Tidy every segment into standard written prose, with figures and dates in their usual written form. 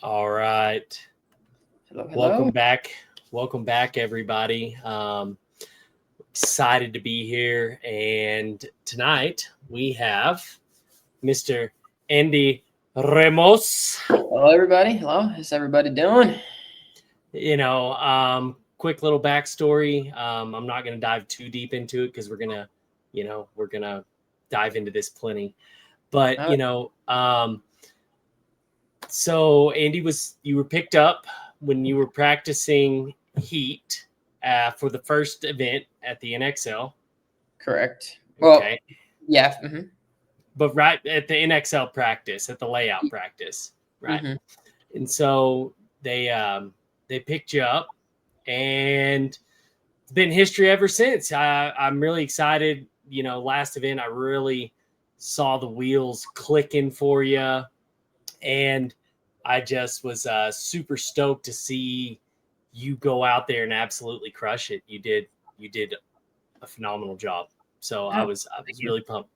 All right. Hello, hello. Welcome back. Welcome back, everybody. Excited to be here. And tonight we have Mr. Andy Ramos. Hello, everybody. Hello. How's everybody doing? Quick little backstory. I'm not going to dive too deep into it because we're going to dive into this plenty. But, so Andy, you were picked up when you were practicing heat for the first event at the NXL. Correct. Okay. Well, yeah. Mm-hmm. But right at the NXL practice, at the layout practice, right? Mm-hmm. And so they picked you up, and it's been history ever since. I'm really excited. Last event, I really saw the wheels clicking for you. And I just was super stoked to see you go out there and absolutely crush it. You did a phenomenal job. So I was really pumped.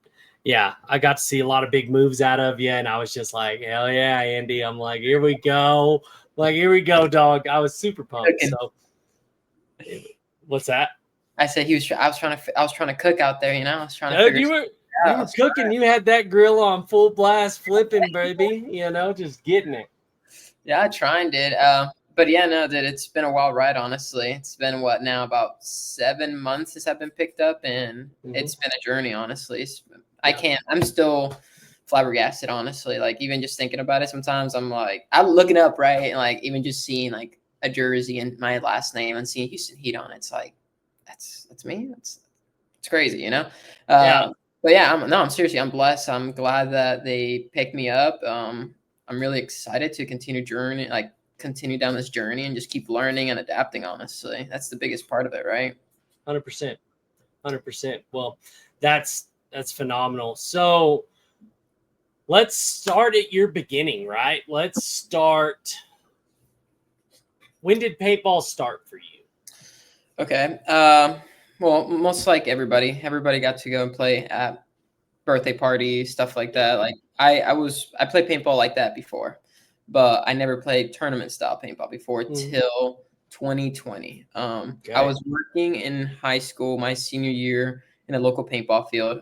Yeah, I got to see a lot of big moves out of you, and I was just like, hell yeah, Andy. I'm like, here we go. Here we go, dog. I was super pumped. So what's that? I said I was trying to cook out there. I was trying to Dude, figure. You were cooking. You had that grill on full blast, flipping, baby. Just getting it. Yeah, I tried it. But yeah, no, dude, it's been a wild ride. Honestly, it's been now about 7 months since I've been picked up, and it's been a journey. Honestly, I'm still flabbergasted. Honestly, even just thinking about it, sometimes I'm looking up, right, and even just seeing a jersey and my last name and seeing Houston Heat on it. It's like that's me. It's crazy, Yeah. But yeah, I'm seriously, I'm blessed. I'm glad that they picked me up. I'm really excited to continue down this journey and just keep learning and adapting. Honestly, that's the biggest part of it, right? 100%. Well, that's phenomenal. So let's start at your beginning, right? Let's start. When did paintball start for you? Okay. Well, most like everybody got to go and play at birthday parties, stuff like that. I played paintball like that before, but I never played tournament style paintball before till 2020. I was working in high school my senior year in a local paintball field.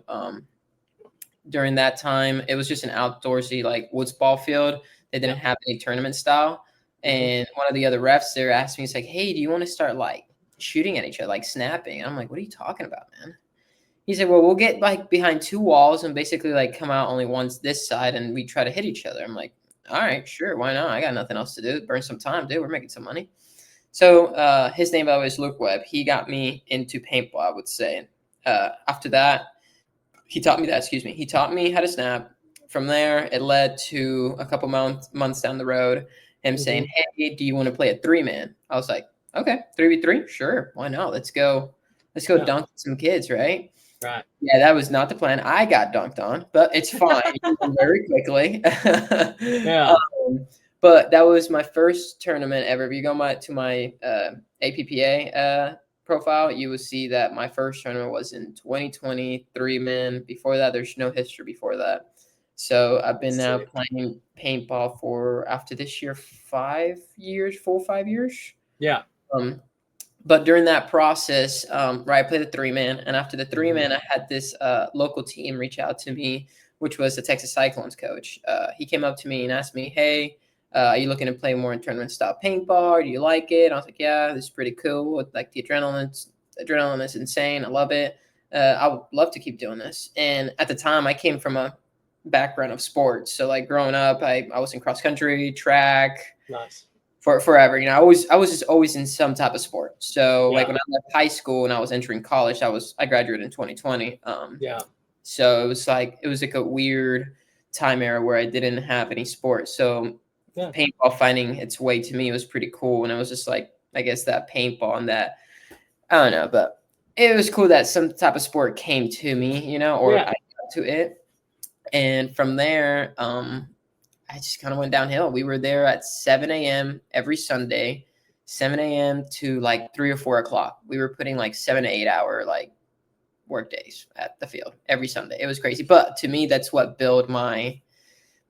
During that time, it was just an outdoorsy woods ball field. They didn't have any tournament style. And one of the other refs there asked me, he's like, "Hey, do you want to start shooting at each other, snapping?" And I'm like, "What are you talking about, man?" He said, "Well, we'll get behind two walls and basically come out only once this side, and we try to hit each other." I'm like, "All right, sure, why not? I got nothing else to do. Burn some time, dude. We're making some money." So his name was Luke Webb. He got me into paintball, I would say. After that, he taught me that. Excuse me. He taught me how to snap. From there, it led to a couple months down the road, him saying, "Hey, do you want to play a 3-man?" I was like, "Okay, 3v3, sure, why not? Let's go dunk some kids, right?" Right. Yeah, that was not the plan. I got dunked on, but it's fine. Very quickly. Yeah. But that was my first tournament ever. If you go to my APPA profile, you will see that my first tournament was in 2023, man. Before that, there's no history before that. So I've been now playing paintball for, after this year, 5 years, full 5 years. Yeah. But during that process, I played the 3-man, and after the 3-man, I had this local team reach out to me, which was the Texas Cyclones coach. He came up to me and asked me, "Hey, are you looking to play more in tournament style paintball? Do you like it?" I was like, "Yeah, this is pretty cool. The adrenaline is insane. I love it. I would love to keep doing this." And at the time, I came from a background of sports. So growing up, I was in cross country, track. Nice. For forever, I was just always in some type of sport. So when I left high school and I was entering college, I graduated in 2020. So it was a weird time era where I didn't have any sports. So paintball finding its way to me was pretty cool. And it was just I guess that paintball and that, I don't know, but it was cool that some type of sport came to me, or I got to it. And from there, I just kind of went downhill. We were there at 7 a.m. every Sunday, 7 a.m. to 3 or 4 o'clock. We were putting 7 to 8 hour work days at the field every Sunday. It was crazy. But to me, that's what built my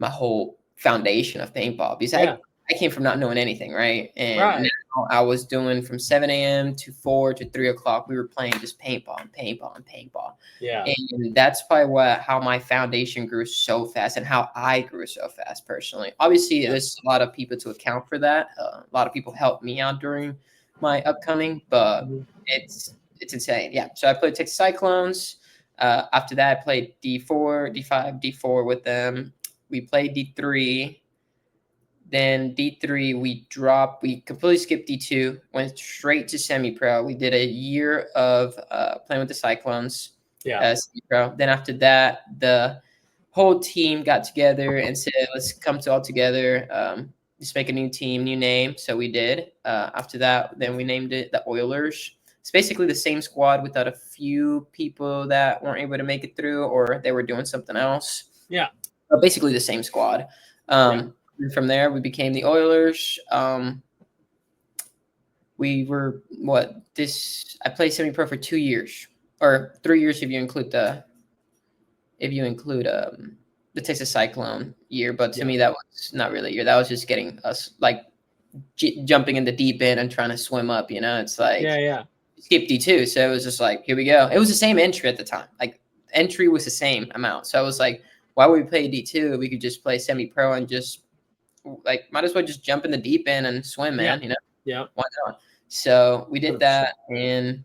whole foundation of paintball, because I I came from not knowing anything, right? And Right. now I was doing from 7 a.m. to 4 to 3 o'clock. We were playing just paintball and paintball and paintball. Yeah. And that's probably how my foundation grew so fast and how I grew so fast personally. Obviously, Yeah. there's a lot of people to account for that. A lot of people helped me out during my upcoming, but Mhm. it's insane. Yeah. So I played Texas Cyclones. After that, I played D4, D5, D4 with them. We played D3. Then D3, we completely skipped D2, went straight to semi-pro. We did a year of playing with the Cyclones, Yeah. semi-pro. Then after that, the whole team got together and said, let's come to all together, just make a new team, new name. So we did. After that, then we named it the Oilers. It's basically the same squad without a few people that weren't able to make it through or they were doing something else. Yeah. But basically the same squad. Yeah. And from there, we became the Oilers. We were I played semi-pro for 2 years or 3 years if you include the Texas Cyclone year. But to Yeah. me, that was not really a year. That was just getting us like jumping in the deep end and trying to swim up. It's like Yeah. Yeah. skip D2. So it was just like, here we go. It was the same entry at the time. Like entry was the same amount. So I was like, why would we play D2? We could just play semi-pro and just like might as well just jump in the deep end and swim, Yeah. man. Yeah. Why not? So we did 100%. that, and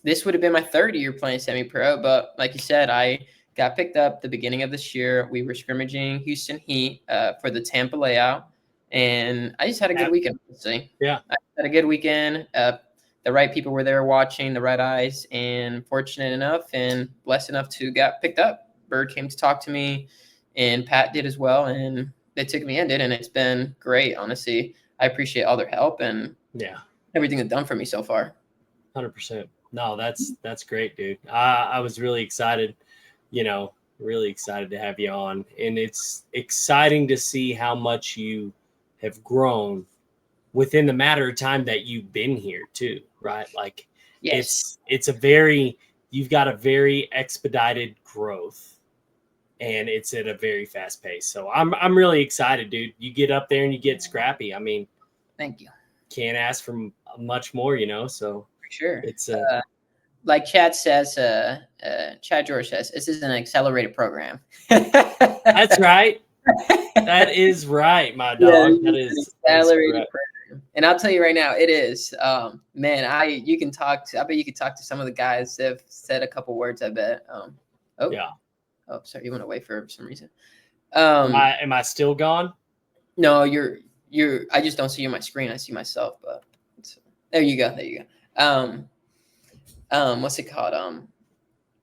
this would have been my third year playing semi-pro. But like you said, I got picked up the beginning of this year. We were scrimmaging Houston Heat for the Tampa layout, and I just had a good weekend. Honestly. Yeah. I had a good weekend. The right people were there watching, the right eyes, and fortunate enough and blessed enough to get picked up. Bird came to talk to me, and Pat did as well, and they took me in, and it's been great. Honestly, I appreciate all their help and Yeah. everything they've done for me so far. 100%. No, that's great, dude. I was really excited, really excited to have you on, and it's exciting to see how much you have grown within the matter of time that you've been here too, right? Like Yes. you've got a very expedited growth, and it's at a very fast pace. So I'm really excited, dude. You get up there and you get scrappy. I mean, Thank you. can't ask for much more, so For sure. it's Like Chad says, Chad George says, this is an accelerated program. that's right. That is right, my Yeah, dog. That it's is an accelerated correct. program. And I'll tell you right now, it is. Man, I bet you could talk to some of the guys that have said a couple words, I bet. Yeah. Oh, sorry, you went away for some reason. Am I still gone? No, you're I just don't see you on my screen. I see myself, but there you go. There you go. What's it called?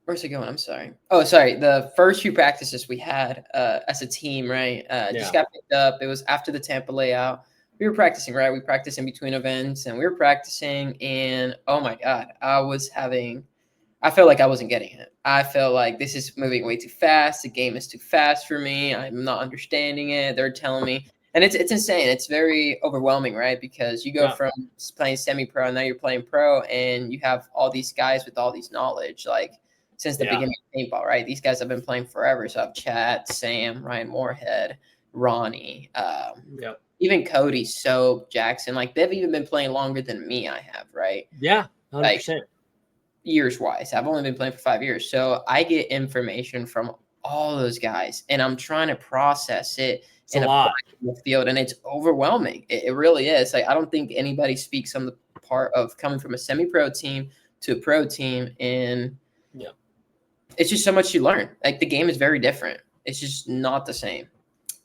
Where's it going? I'm sorry. Oh, sorry. The first few practices we had as a team, right? Just got picked up. It was after the Tampa layout. We were practicing, right? We practiced in between events, and we were practicing, and oh my God, I felt like I wasn't getting it. I felt like this is moving way too fast. The game is too fast for me. I'm not understanding it. They're telling me, and it's insane. It's very overwhelming, right? Because you go from playing semi-pro and now you're playing pro, and you have all these guys with all these knowledge, like since the beginning of paintball, right? These guys have been playing forever. So I have Chad, Sam, Ryan Moorhead, Ronnie, even Cody, Soap, Jackson. Like they've even been playing longer than me. I have, right? Yeah, 100%. Like, years wise, I've only been playing for 5 years, so I get information from all those guys, and I'm trying to process it and apply it in the field, and it's overwhelming. It really is. Like I don't think anybody speaks on the part of coming from a semi-pro team to a pro team, and it's just so much you learn. Like the game is very different. It's just not the same.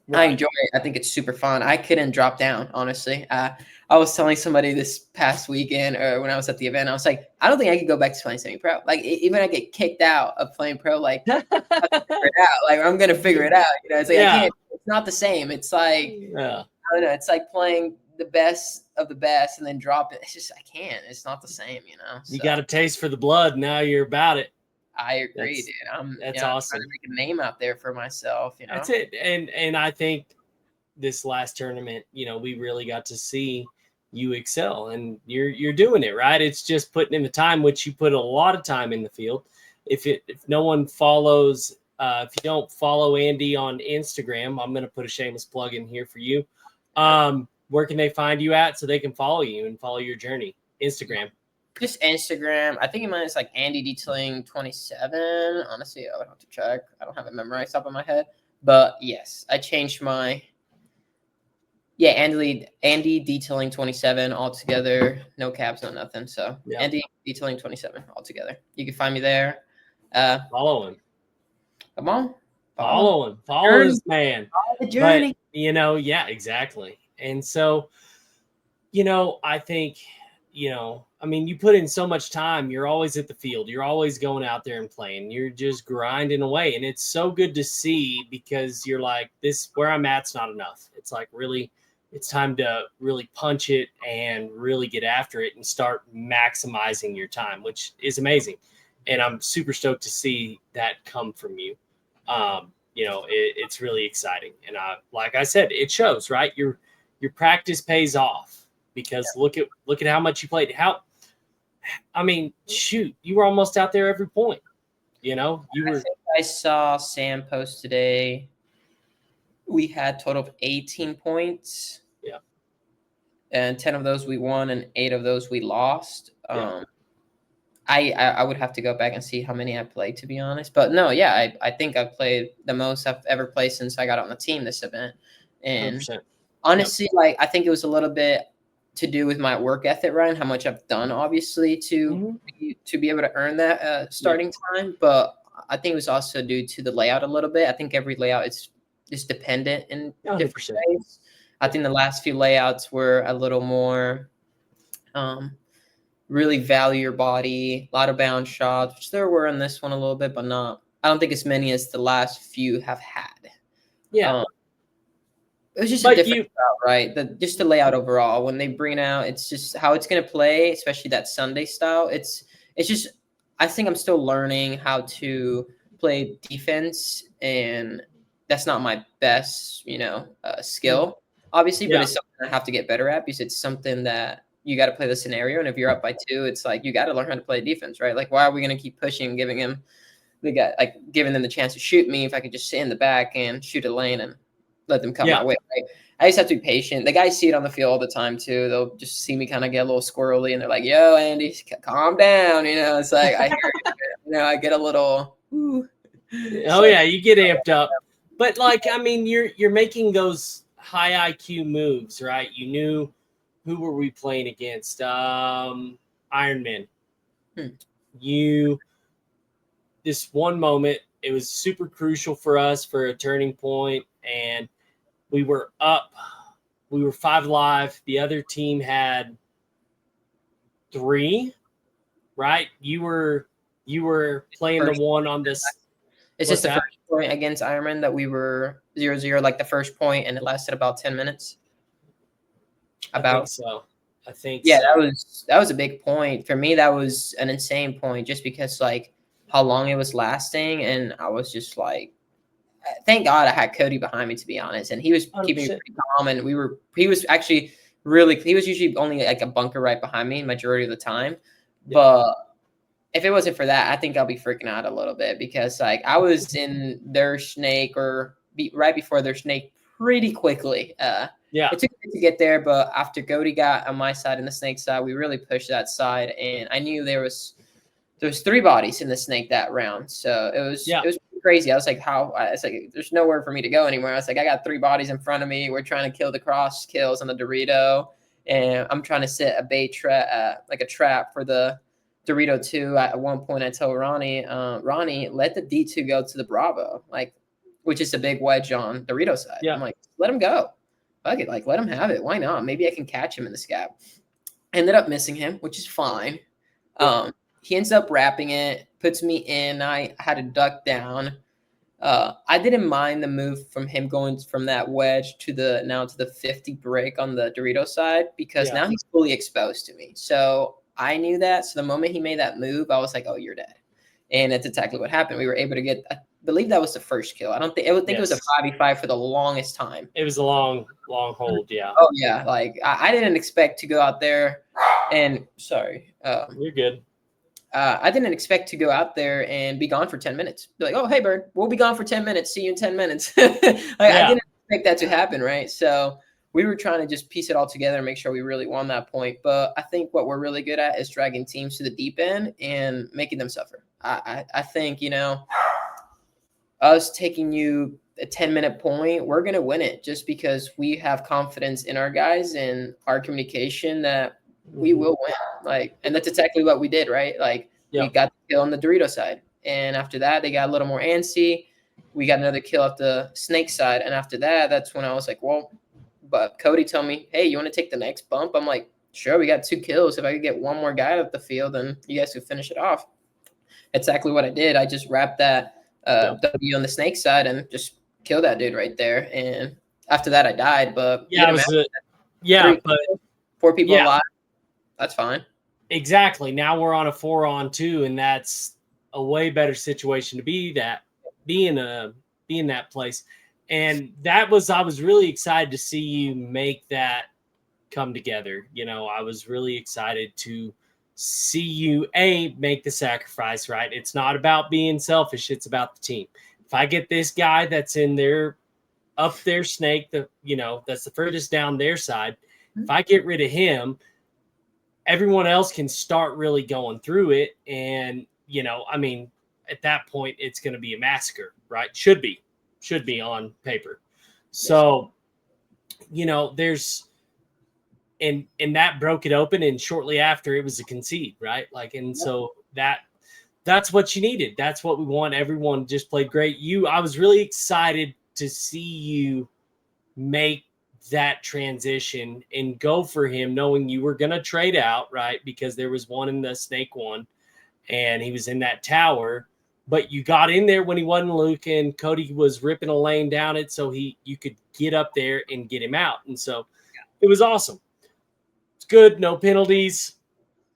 Right. I enjoy it. I think it's super fun. I couldn't drop down, honestly. I was telling somebody this past weekend or when I was at the event, I was like, I don't think I could go back to playing semi-pro. Like even I get kicked out of playing pro, like I'll figure it out. Like I'm gonna figure it out. It's like I can't. It's not the same. It's like I don't know. It's like playing the best of the best and then drop it. It's just I can't. It's not the same. You got a taste for the blood. Now you're about it. I agree, dude. That's awesome. I'm trying to make a name out there for myself. That's it. And I think this last tournament, we really got to see you excel, and you're doing it right. It's just putting in the time, which you put a lot of time in the field. If no one follows, if you don't follow Andy on Instagram, I'm going to put a shameless plug in here for you. where can they find you at so they can follow you and follow your journey? Instagram. Just Instagram. I think mine is like Andy Detailing 27. Honestly, I would have to check. I don't have it memorized top of my head. But yes, I changed my Andy Detailing 27 all together. No caps, no nothing. So Andy Detailing 27 all together. You can find me there. Follow him. Come on. Follow him. Follow this man. Follow the journey. But, yeah, exactly. And so, I think, I mean, you put in so much time. You're always at the field. You're always going out there and playing. You're just grinding away. And it's so good to see because you're like, this, where I'm at's not enough. It's like really, it's time to really punch it and really get after it and start maximizing your time, which is amazing. And I'm super stoked to see that come from you. It's really exciting. And like I said, it shows, right? Your practice pays off because look at how much you played. Shoot, you were almost out there every point. I saw Sam post today. We had a total of 18 points. Yeah. And 10 of those we won and 8 of those we lost. I would have to go back and see how many I played, to be honest. But no, I think I've played the most I've ever played since I got on the team this event. And 100%. Honestly, I think it was a little bit to do with my work ethic, Ryan, how much I've done, obviously, to be able to earn that starting time. But I think it was also due to the layout a little bit. I think every layout is dependent in 100%. different ways. I think the last few layouts were a little more really value your body, a lot of bound shots, which there were in this one a little bit, but I don't think as many as the last few have had. Yeah. It was just a different style, right? Just the layout overall. When they bring it out, it's just how it's going to play, especially that Sunday style. It's just, I think I'm still learning how to play defense, and that's not my best, skill, obviously, but it's something I have to get better at because it's something that you got to play the scenario. And if you're up by 2, it's like, you got to learn how to play defense, right? Like, why are we going to keep pushing, giving them the chance to shoot me if I could just sit in the back and shoot a lane and let them come my way, right? I just have to be patient. The guys see it on the field all the time too. They'll just see me kind of get a little squirrely and they're like, yo, Andy, calm down. It's like, I hear I get a little, ooh. You get amped up. But you're making those high IQ moves, right? You knew, who were we playing against? Iron Man. This one moment, it was super crucial for us for a turning point, and we were up. We were 5 live. The other team had 3, right? You were playing the one on this. It's just the first point against Iron Man that we were 0-0, like the first point, and it lasted about 10 minutes. I think so. That was a big point for me. That was an insane point, just because how long it was lasting, and I was just like, thank God I had Cody behind me, to be honest, and he was keeping me pretty calm, and he was usually only like a bunker right behind me majority of the time, but if it wasn't for that, I think I'll be freaking out a little bit, because I was in their snake right before their snake pretty quickly. It took a bit to get there, but after Cody got on my side and the snake side, we really pushed that side, and I knew there was 3 bodies in the snake that round, so it was crazy. I was like, there's nowhere for me to go anymore. I was like, I got 3 bodies in front of me. We're trying to kill the cross kills on the Dorito, and I'm trying to set a bait trap, like a trap for the Dorito 2. At one point, I told Ronnie, let the D2 go to the Bravo, which is a big wedge on Dorito side. I'm like, let him go. Fuck it, let him have it. Why not? Maybe I can catch him in the scab. Ended up missing him, which is fine. He ends up wrapping it, puts me in. I had to duck down. I didn't mind the move from him going from that wedge to the 50 break on the Dorito side, because now he's fully exposed to me. So I knew that. So the moment he made that move, I was like, oh, you're dead. And that's exactly what happened. We were able to get, I believe that was the first kill. I think it was a 5v5 for the longest time. It was a long hold, yeah. Oh, yeah. I didn't expect to go out there and, sorry. You're good. I didn't expect to go out there and be gone for 10 minutes. Be like, oh, hey, Bird, we'll be gone for 10 minutes. See you in 10 minutes. I didn't expect that to happen, right? So we were trying to just piece it all together and make sure we really won that point. But I think what we're really good at is dragging teams to the deep end and making them suffer. I think, us taking you a 10-minute point, we're going to win it just because we have confidence in our guys and our communication that we will win. Like, and that's exactly what we did, right? Like, we got the kill on the Dorito side. And after that, they got a little more antsy. We got another kill off the Snake side. And after that, that's when I was like, well, but Cody told me, hey, you want to take the next bump? I'm like, sure, we got 2 kills. If I could get one more guy off the field, then you guys could finish it off. Exactly what I did. I just wrapped that W on the Snake side and just killed that dude right there. And after that, I died. But but 4 people alive. That's fine. Exactly. Now we're on a 4-on-2, and that's a way better situation to be in that place. And I was really excited to see you make that come together. I was really excited to see you make the sacrifice, right? It's not about being selfish, it's about the team. If I get this guy that's in there up their Snake, that's the furthest down their side, if I get rid of him, everyone else can start really going through it. And at that point it's going to be a massacre, right? Should be on paper. So there's and that broke it open, and shortly after it was a concede, right? So that's what you needed. That's what we want. Everyone just played great. I was really excited to see you make that transition and go for him, knowing you were going to trade out, right? Because there was one in the Snake one, and he was in that tower. But you got in there when he wasn't looking. Cody was ripping a lane down it, so you could get up there and get him out. And so it was awesome. It's good. No penalties.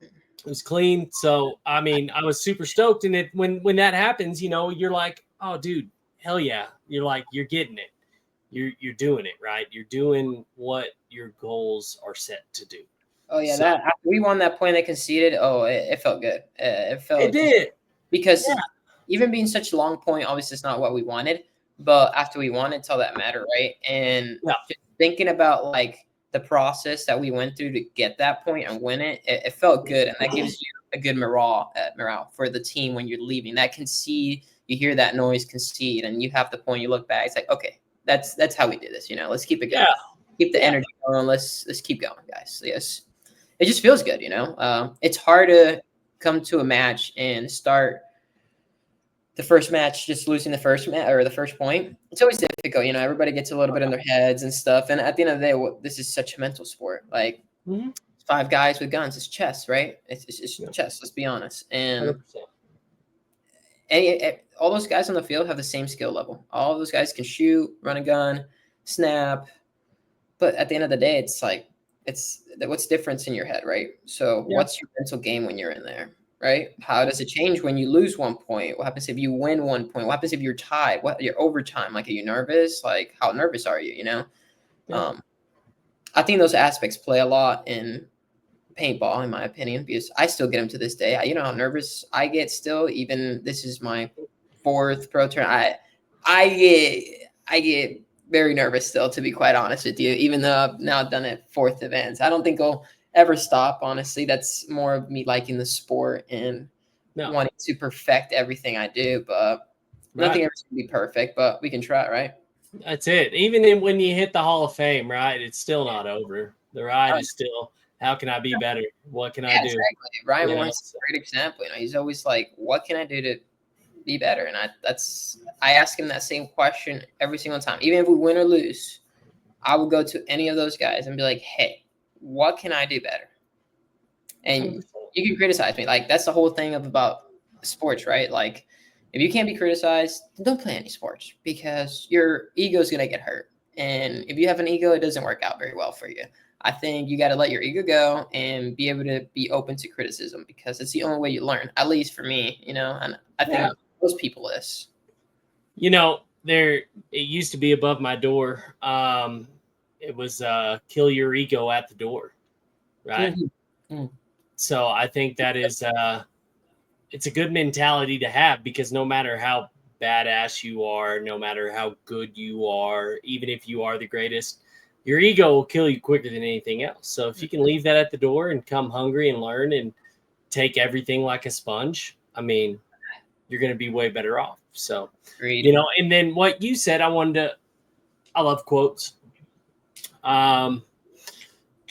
It was clean. So, I was super stoked. And when that happens, you're like, oh, dude, hell yeah. You're like, you're getting it. You're doing it, right? You're doing what your goals are set to do. Oh, yeah. That after we won that point, they conceded. Oh, it felt good. It did. Because even being such a long point, obviously it's not what we wanted. But after we won, it's all that mattered, right? And just thinking about the process that we went through to get that point and win it, it felt good. And that gives you a good morale for the team when you're leaving. That concede, you hear that noise, concede, and you have the point, you look back, it's like, okay, that's how we did this. Let's keep it going. Keep the energy going. Let's keep going, guys. Yes. It just feels good, It's hard to come to a match and start the first match just losing the first or the first point. It's always difficult, everybody gets a little bit in their heads and stuff. And at the end of the day, this is such a mental sport. 5 guys with guns. It's chess, right? It's chess. Let's be honest. And all those guys on the field have the same skill level. All of those guys can shoot, run a gun, snap. But at the end of the day, it's what's difference in your head, right? So what's your mental game when you're in there? Right? How does it change when you lose 1 point? What happens if you win 1 point? What happens if you're tied? What your overtime? Are you nervous? How nervous are you? I think those aspects play a lot in paintball, in my opinion, because I still get them to this day. You know how nervous I get still. Even this is my 4th pro turn. I get very nervous still, to be quite honest with you. Even though I've now done it 4th events, I don't think I'll ever stop. Honestly, that's more of me liking the sport and wanting to perfect everything I do. But nothing ever can be perfect. But we can try, right? That's it. Even when you hit the Hall of Fame, right? It's still not over. The ride is still. How can I be better? What can I do? Exactly. Ryan Moore's a great example. He's always like, "What can I do to be better?" And I ask him that same question every single time. Even if we win or lose, I would go to any of those guys and be like, "Hey, what can I do better?" And you can criticize me. That's the whole thing about sports, right? If you can't be criticized, don't play any sports because your ego is going to get hurt. And if you have an ego, it doesn't work out very well for you. I think you got to let your ego go and be able to be open to criticism because it's the only way you learn, at least for me, and I think most people is. It used to be above my door. It was kill your ego at the door, right? Mm-hmm. So I think that is it's a good mentality to have because no matter how badass you are, no matter how good you are, even if you are the greatest, your ego will kill you quicker than anything else. So if you can leave that at the door and come hungry and learn and take everything like a sponge, I mean, you're going to be way better off. So, Agreed. and then what you said, I love quotes. I'm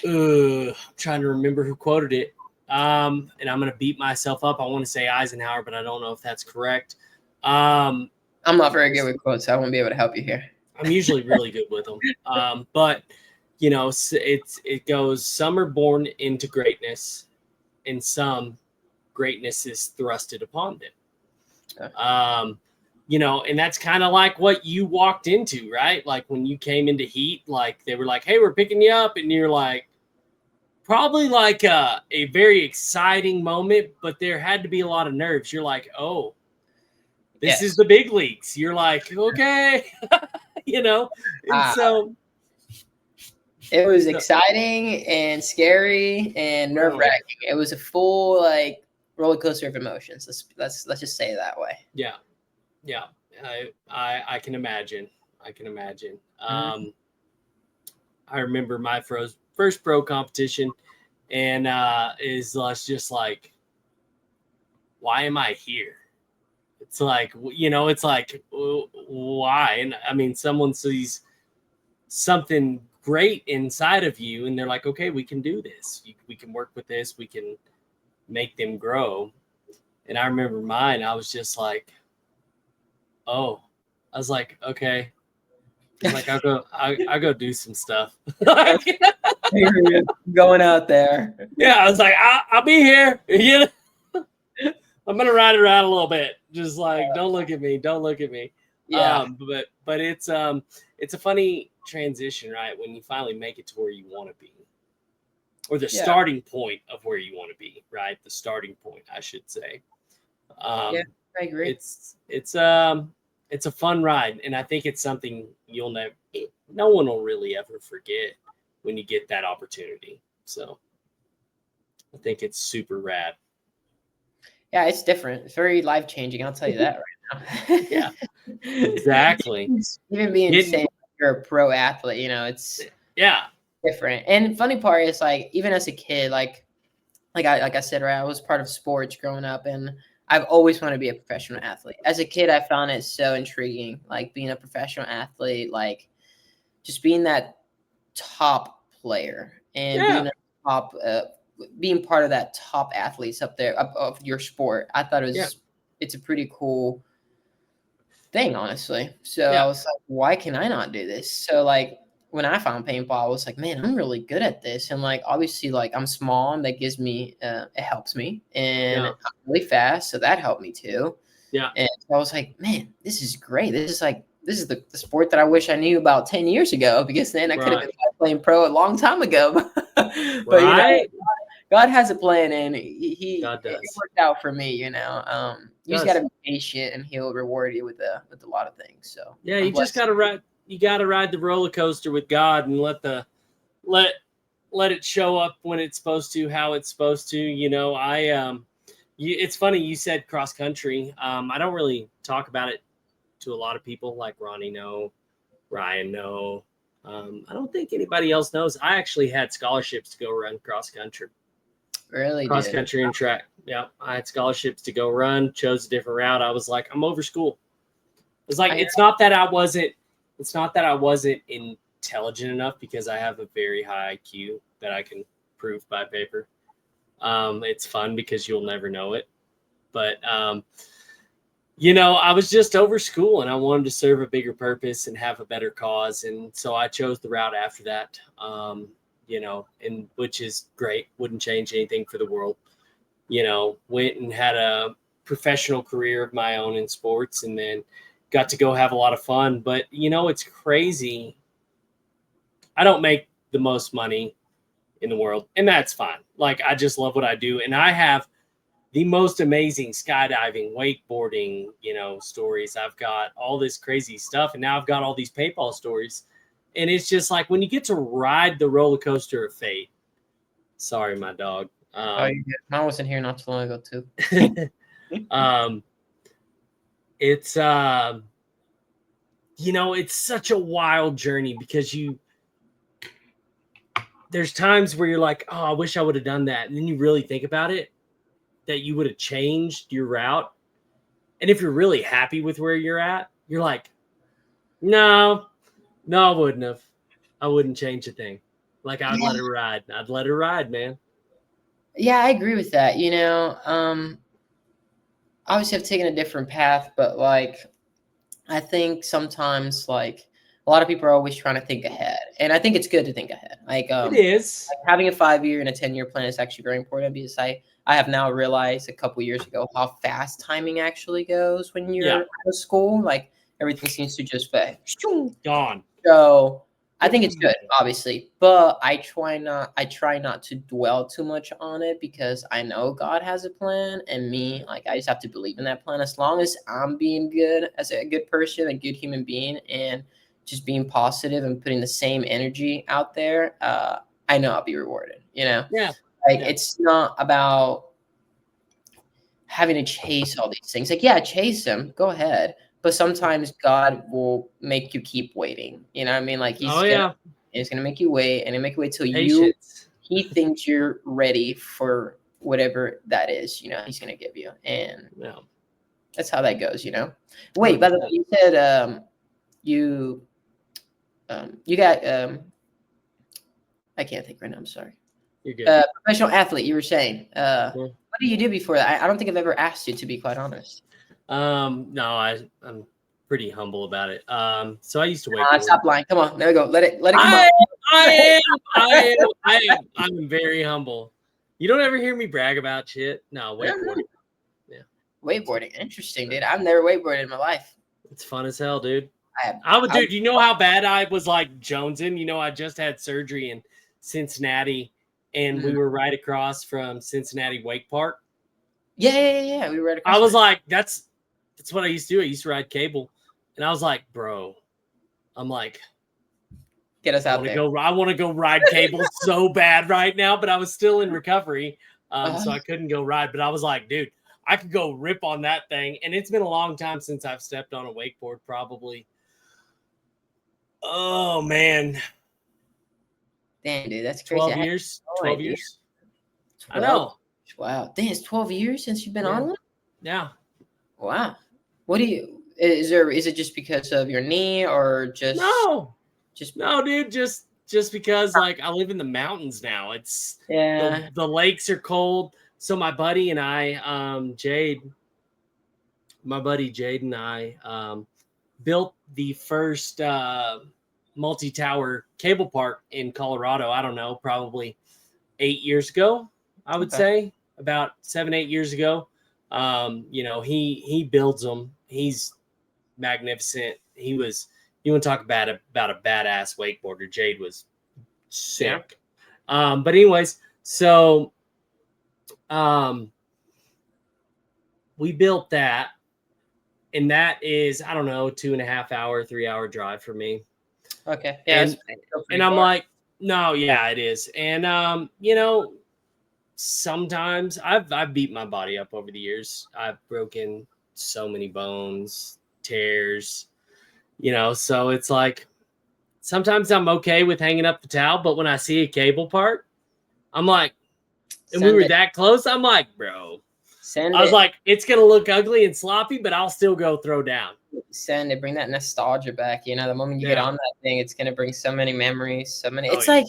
trying to remember who quoted it. And I'm going to beat myself up. I want to say Eisenhower, but I don't know if that's correct. I'm not very good with quotes, so I won't be able to help you here. I'm usually really good with them. But it goes, some are born into greatness and some greatness is thrusted upon them. Okay. And that's kind of like what you walked into, right? Like when you came into Heat, like they were like, hey, we're picking you up. And you're like, probably like a very exciting moment, but there had to be a lot of nerves. You're like, oh, this is the big leagues. You're like, okay, and so it was exciting and scary and nerve-wracking. It was a full like roller coaster of emotions. Let's just say it that way. Yeah. I can imagine. I remember my first pro competition, and is just like, why am I here? It's like, it's like, why? And I mean, someone sees something great inside of you and they're like, okay, we can do this. We can work with this. We can make them grow. And I remember mine, I was just like, oh, I was like, okay. I was like, I'll go do some stuff. Going out there. Yeah. I was like, I'll be here. I'm going to ride around a little bit. Just like, don't look at me. Yeah. But it's a funny transition, right? When you finally make it to where you want to be, or the starting point of where you want to be, right? The starting point, I should say. I agree. It's a fun ride, and I think it's something no one will really ever forget when you get that opportunity. So I think it's super rad. Yeah, it's different. It's very life-changing. I'll tell you that right now. Yeah, exactly. Even being saying you're a pro athlete, it's different. And funny part is like, even as a kid, like I said, right, I was part of sports growing up, and I've always wanted to be a professional athlete. As a kid, I found it so intriguing, like being a professional athlete, like just being that top player and being a top, being part of that top athletes up there of your sport. I thought it's a pretty cool thing, honestly. So I was like, why can I not do this? So like when I found paintball, I was like, man, I'm really good at this. And like, obviously, like I'm small, and that gives me, it helps me, and I'm really fast. So that helped me too. Yeah. And so I was like, man, this is great. This is the sport that I wish I knew about 10 years ago, because then I could have been playing pro a long time ago. But God has a plan, and it worked out for me. You just got to be patient, and He'll reward you with a lot of things. So you just got to ride. You got to ride the roller coaster with God and let it show up when it's supposed to, how it's supposed to. It's funny you said cross country. I don't really talk about it to a lot of people, like Ronnie know, Ryan know. I don't think anybody else knows. I actually had scholarships to go run cross country. Really? Cross country and track. Yeah, I had scholarships to go run. Chose a different route. I was like, I'm over school. It's like it's not that I wasn't intelligent enough, because I have a very high IQ that I can prove by paper. It's fun because you'll never know it. But I was just over school, and I wanted to serve a bigger purpose and have a better cause. And so I chose the route after that, and which is great. Wouldn't change anything for the world. Went and had a professional career of my own in sports, and then got to go have a lot of fun. But, it's crazy. I don't make the most money in the world, and that's fine. Like, I just love what I do. And I have the most amazing skydiving, wakeboarding, stories. I've got all this crazy stuff, and now I've got all these paintball stories. And it's just like when you get to ride the roller coaster of fate. Sorry, my dog. Mine wasn't here not too long ago too. It's it's such a wild journey, because you there's times where you're like, oh, I wish I would have done that. And then you really think about it, that you would have changed your route. And if you're really happy with where you're at, you're like, no, I wouldn't have. I wouldn't change a thing. Like I'd let it ride. I'd let it ride, man. Yeah, I agree with that. Obviously I've taken a different path, but like I think sometimes like a lot of people are always trying to think ahead. And I think it's good to think ahead. It is. Like having a 5-year and a 10-year plan is actually very important because I have now realized a couple years ago how fast timing actually goes when you're out of school. Like everything seems to just fade. Gone. So I think it's good, obviously, but I try not to dwell too much on it because I know God has a plan, and me, like I just have to believe in that plan. As long as I'm being good as a good person, a good human being, and just being positive and putting the same energy out there, I know I'll be rewarded. Yeah. Like it's not about having to chase all these things. Like, yeah, chase them, go ahead. But sometimes God will make you keep waiting. You know what I mean? Like he's gonna make you wait, and he'll make you wait till he thinks you're ready for whatever that is, he's gonna give you. And that's how that goes, Wait, by the way, you said you got I can't think right now, I'm sorry. You're good. Professional athlete, you were saying. What do you do before that? I don't think I've ever asked you, to be quite honest. No, I'm pretty humble about it. So I used to wakeboard. Stop lying. Come on, there we go. Let it come out. I'm very humble. You don't ever hear me brag about shit. No, wakeboarding. Yeah. Wakeboarding. Interesting, dude. I've never wakeboarded in my life. It's fun as hell, dude. Dude, you know how bad I was like jonesing? I just had surgery in Cincinnati, and we were right across from Cincinnati Wake Park. Yeah. We were right across. I was like, that's what I used to do. I used to ride cable, and I was like, bro, I'm like, get us out there. I want to go ride cable so bad right now, but I was still in recovery, so I couldn't go ride. But I was like, dude, I could go rip on that thing. And it's been a long time since I've stepped on a wakeboard, probably. Oh, man. Damn, dude, that's crazy. 12 years. 12 years. 12? I know. Wow. Damn, it's 12 years since you've been on one? Yeah. Wow. What do you – is it just because of your knee or just – No, dude, just because like I live in the mountains now. It's the lakes are cold. So my buddy and I, my buddy Jade and I built the first multi-tower cable park in Colorado. I don't know, probably 8 years ago, I would say, about 7-8 years ago. He builds them. He's magnificent. You want to talk about a badass wakeboarder. Jade was sick. Yeah. But anyways, so we built that, and that is, I don't know, 2.5 hour, 3 hour drive for me. Okay. Yeah. And I'm like, no, yeah, it is. And sometimes I've beat my body up over the years. I've broken so many bones, tears. So it's like sometimes I'm okay with hanging up the towel, but when I see a cable part, I'm like, and we were that close, I'm like, bro. I was like, it's going to look ugly and sloppy, but I'll still go throw down. Send it, bring that nostalgia back. The moment you get on that thing, it's going to bring so many memories, It's like,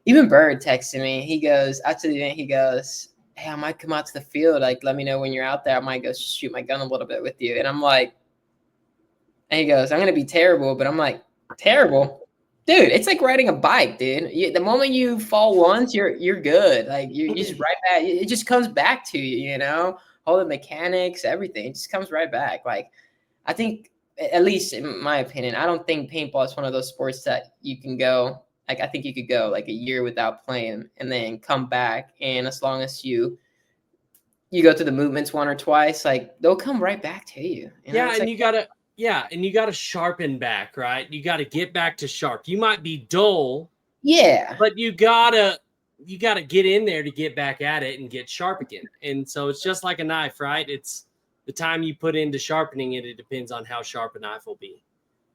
even Bird texted me. He goes, after the event, he goes, hey, I might come out to the field. Like, let me know when you're out there. I might go shoot my gun a little bit with you. And I'm like, and he goes, I'm going to be terrible. But I'm like, terrible? Dude, it's like riding a bike, dude. The moment you fall once, you're good. Like, you're just right back. It just comes back to you, all the mechanics, everything. It just comes right back. Like, I think, at least in my opinion, I don't think paintball is one of those sports that you can go. Like, I think you could go like a year without playing and then come back. And as long as you go through the movements one or twice, like, they'll come right back to you. Yeah, and you got to sharpen back, right? You got to get back to sharp. You might be dull. Yeah. But you got to get in there to get back at it and get sharp again. And so it's just like a knife, right? It's the time you put into sharpening it, it depends on how sharp a knife will be.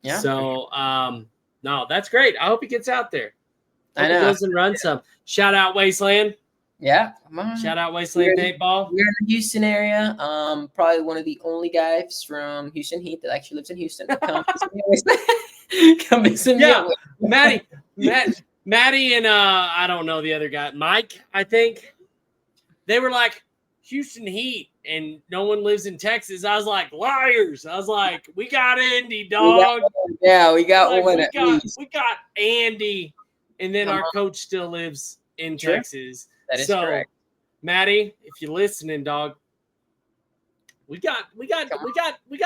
Yeah. So, no, that's great. I hope it gets out there. Hope he goes and runs some. Shout out Wasteland. Yeah, come on. Shout out Wasteland Paintball. We're in the Houston area. Probably one of the only guys from Houston Heat that actually lives in Houston. Come visit me. Yeah, Maddie, and I don't know the other guy, Mike. I think they were like Houston Heat, and no one lives in Texas. I was like, liars. I was like, we got Andy, dog. We got one. We got Andy, and then our coach still lives in Texas. That is correct. Maddie, if you're listening, dog, we got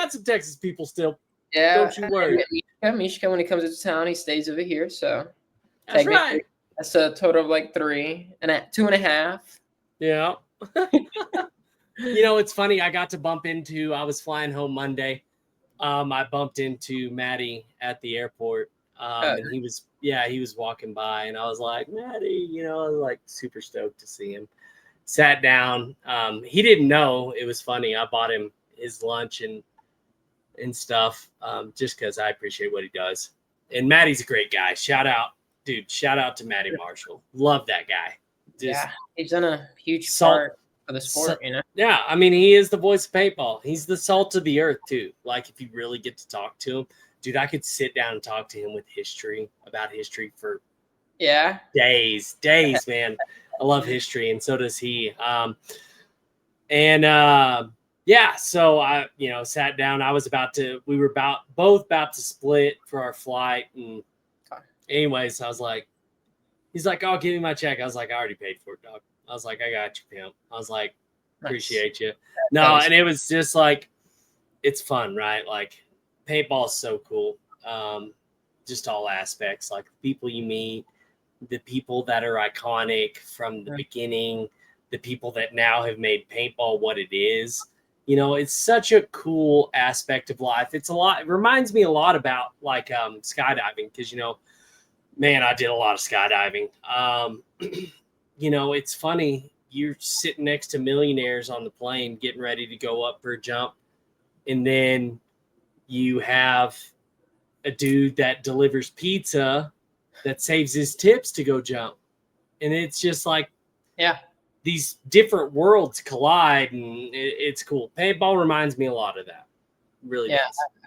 some Texas people still. Yeah. Don't you worry. Mishka, when he comes into town, he stays over here. So that's right. That's a total of like 2.5. Yeah. It's funny. I was flying home Monday. I bumped into Maddie at the airport. And he was walking by, and I was like, Maddie, I was like super stoked to see him. Sat down. He didn't know. It was funny. I bought him his lunch and stuff, just because I appreciate what he does. And Maddie's a great guy. Shout out to Maddie Marshall. Love that guy. He's done a huge part for the sport, Yeah, I mean, he is the voice of paintball. He's the salt of the earth too. Like, if you really get to talk to him, dude, I could sit down and talk to him about history for days, man. I love history, and so does he. So I, sat down. We were both about to split for our flight. And anyways, I was like, he's like, oh, give me my check. I was like, I already paid for it, dog. I was like, I got you, pimp. I was like, appreciate you. No, and it was just like, it's fun, right? Like, paintball is so cool. Just all aspects, like the people you meet, the people that are iconic from the beginning, the people that now have made paintball what it is. It's such a cool aspect of life. It reminds me a lot about like skydiving, because man, I did a lot of skydiving. It's funny, you're sitting next to millionaires on the plane getting ready to go up for a jump, and then you have a dude that delivers pizza that saves his tips to go jump. And it's just like, these different worlds collide, and it's cool. Paintball reminds me a lot of that. Really does.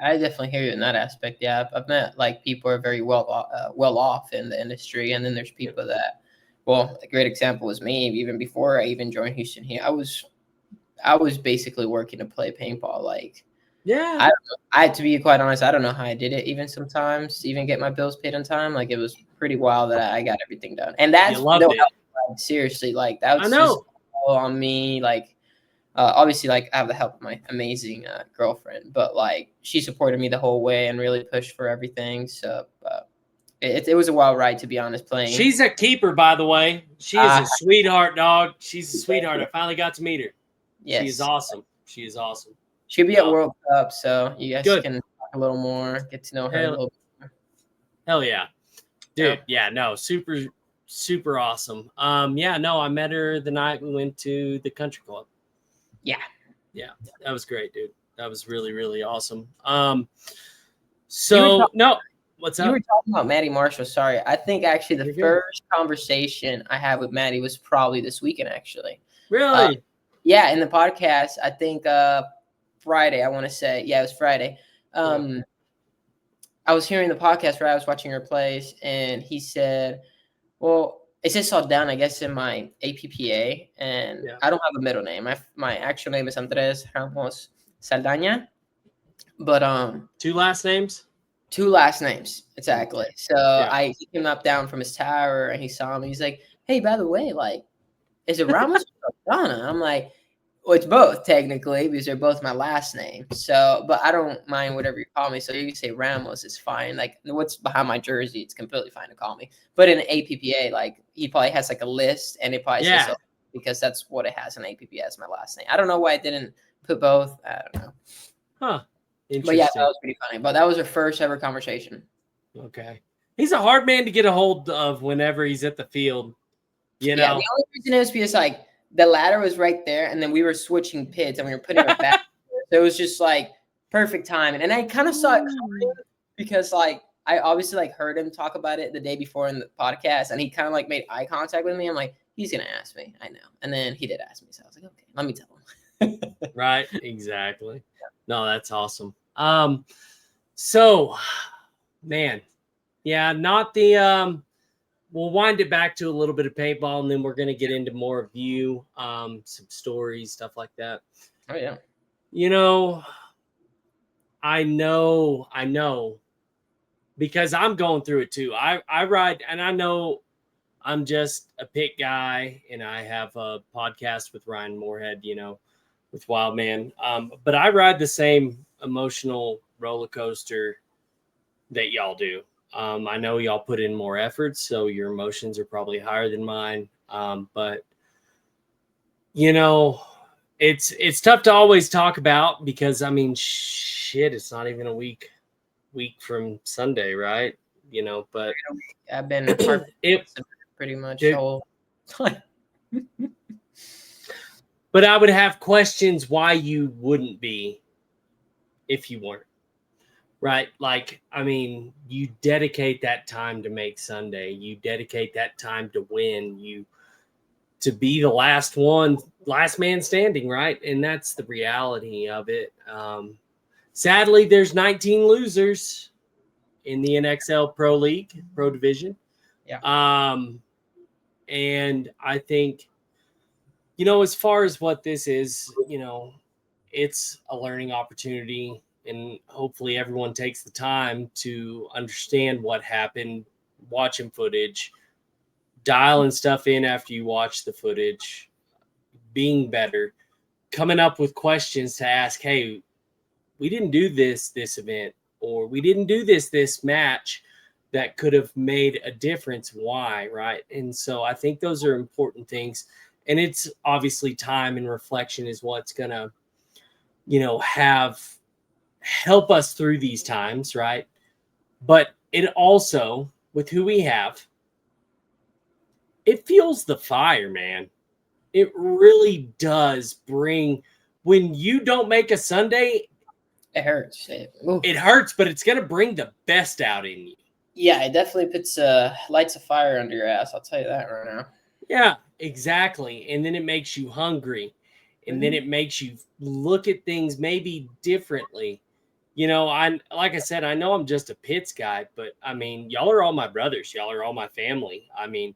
I definitely hear you in that aspect. Yeah, I've met like people who are very well off in the industry, and then there's people that, well, a great example was me. Even before I even joined Houston here, I was basically working to play paintball. Like, I to be quite honest, I don't know how I did it. Even sometimes, even get my bills paid on time. Like, it was pretty wild that I got everything done, and that's seriously, like, that was just all on me. Like, obviously, like, I have the help of my amazing girlfriend, but like, she supported me the whole way and really pushed for everything. So it was a wild ride, to be honest. Playing. She's a keeper, by the way. She is a sweetheart, dog. She's a sweetheart. I finally got to meet her. Yes. She is awesome. She is awesome. She'll be at World Cup, so you guys can talk a little more, get to know her a little bit more. Hell yeah. Dude, super, super awesome. I met her the night we went to the country club. Yeah, that was great, dude. That was really, really awesome. What's up? You were talking about Maddie Marshall. Sorry, I think actually the first conversation I had with Maddie was probably this weekend, actually. Really? In the podcast, I think Friday, I want to say. Yeah, it was Friday. I was hearing the podcast where I was watching her plays, and he said, well, it says Saldan, I guess, in my APPA, and I don't have a middle name. My actual name is Andres Ramos Saldaña, but two last names, exactly. So he came up down from his tower, and he saw me. He's like, "Hey, by the way, like, is it Ramos or Saldana?" I'm like, well, it's both technically, because they're both my last name. So, but I don't mind whatever you call me. So you can say Ramos is fine. Like, what's behind my jersey, it's completely fine to call me. But in APPA, like, he probably has like a list, and it probably says so, because that's what it has in APPA as my last name. I don't know why I didn't put both. I don't know. Huh. But yeah, that was pretty funny. But that was our first ever conversation. Okay. He's a hard man to get a hold of whenever he's at the field. You know? Yeah, the only reason is because, like, the ladder was right there, and then we were switching pits, and we were putting it back. So it was just like perfect timing. And I kind of saw it coming because, like, I obviously like heard him talk about it the day before in the podcast, and he kind of like made eye contact with me. I'm like, he's gonna ask me, I know, and then he did ask me, so I was like, okay, let me tell him. Right, exactly. No, that's awesome. So, man, yeah, not the we'll wind it back to a little bit of paintball, and then we're gonna get into more of you, some stories, stuff like that. Oh yeah. You know, I know, because I'm going through it too. I ride, and I know I'm just a pit guy, and I have a podcast with Ryan Moorhead, with Wildman. But I ride the same emotional roller coaster that y'all do. I know y'all put in more effort, so your emotions are probably higher than mine. But it's tough to always talk about because I mean, shit, it's not even a week from Sunday, right? But I've been pretty much the whole time. But I would have questions why you wouldn't be if you weren't. Right? Like, I mean, you dedicate that time to make Sunday. You dedicate that time to win. To be the last man standing, right? And that's the reality of it. Sadly, there's 19 losers in the NXL Pro League, Pro Division. Yeah. And I think, as far as what this is, it's a learning opportunity, and hopefully everyone takes the time to understand what happened, watching footage, dialing stuff in after you watch the footage, being better, coming up with questions to ask, hey, we didn't do this event, or we didn't do this match that could have made a difference. Why? Right. And so I think those are important things. And it's obviously time and reflection is what's going to, help us through these times. Right. But it also, with who we have, it fuels the fire, man. It really does bring, when you don't make a Sunday, it hurts. It hurts, but it's going to bring the best out in you. Yeah, it definitely puts lights a fire under your ass. I'll tell you that right now. Yeah, exactly. And then it makes you hungry. And then it makes you look at things maybe differently. Like I said, I know I'm just a pits guy, but I mean, y'all are all my brothers. Y'all are all my family. I mean,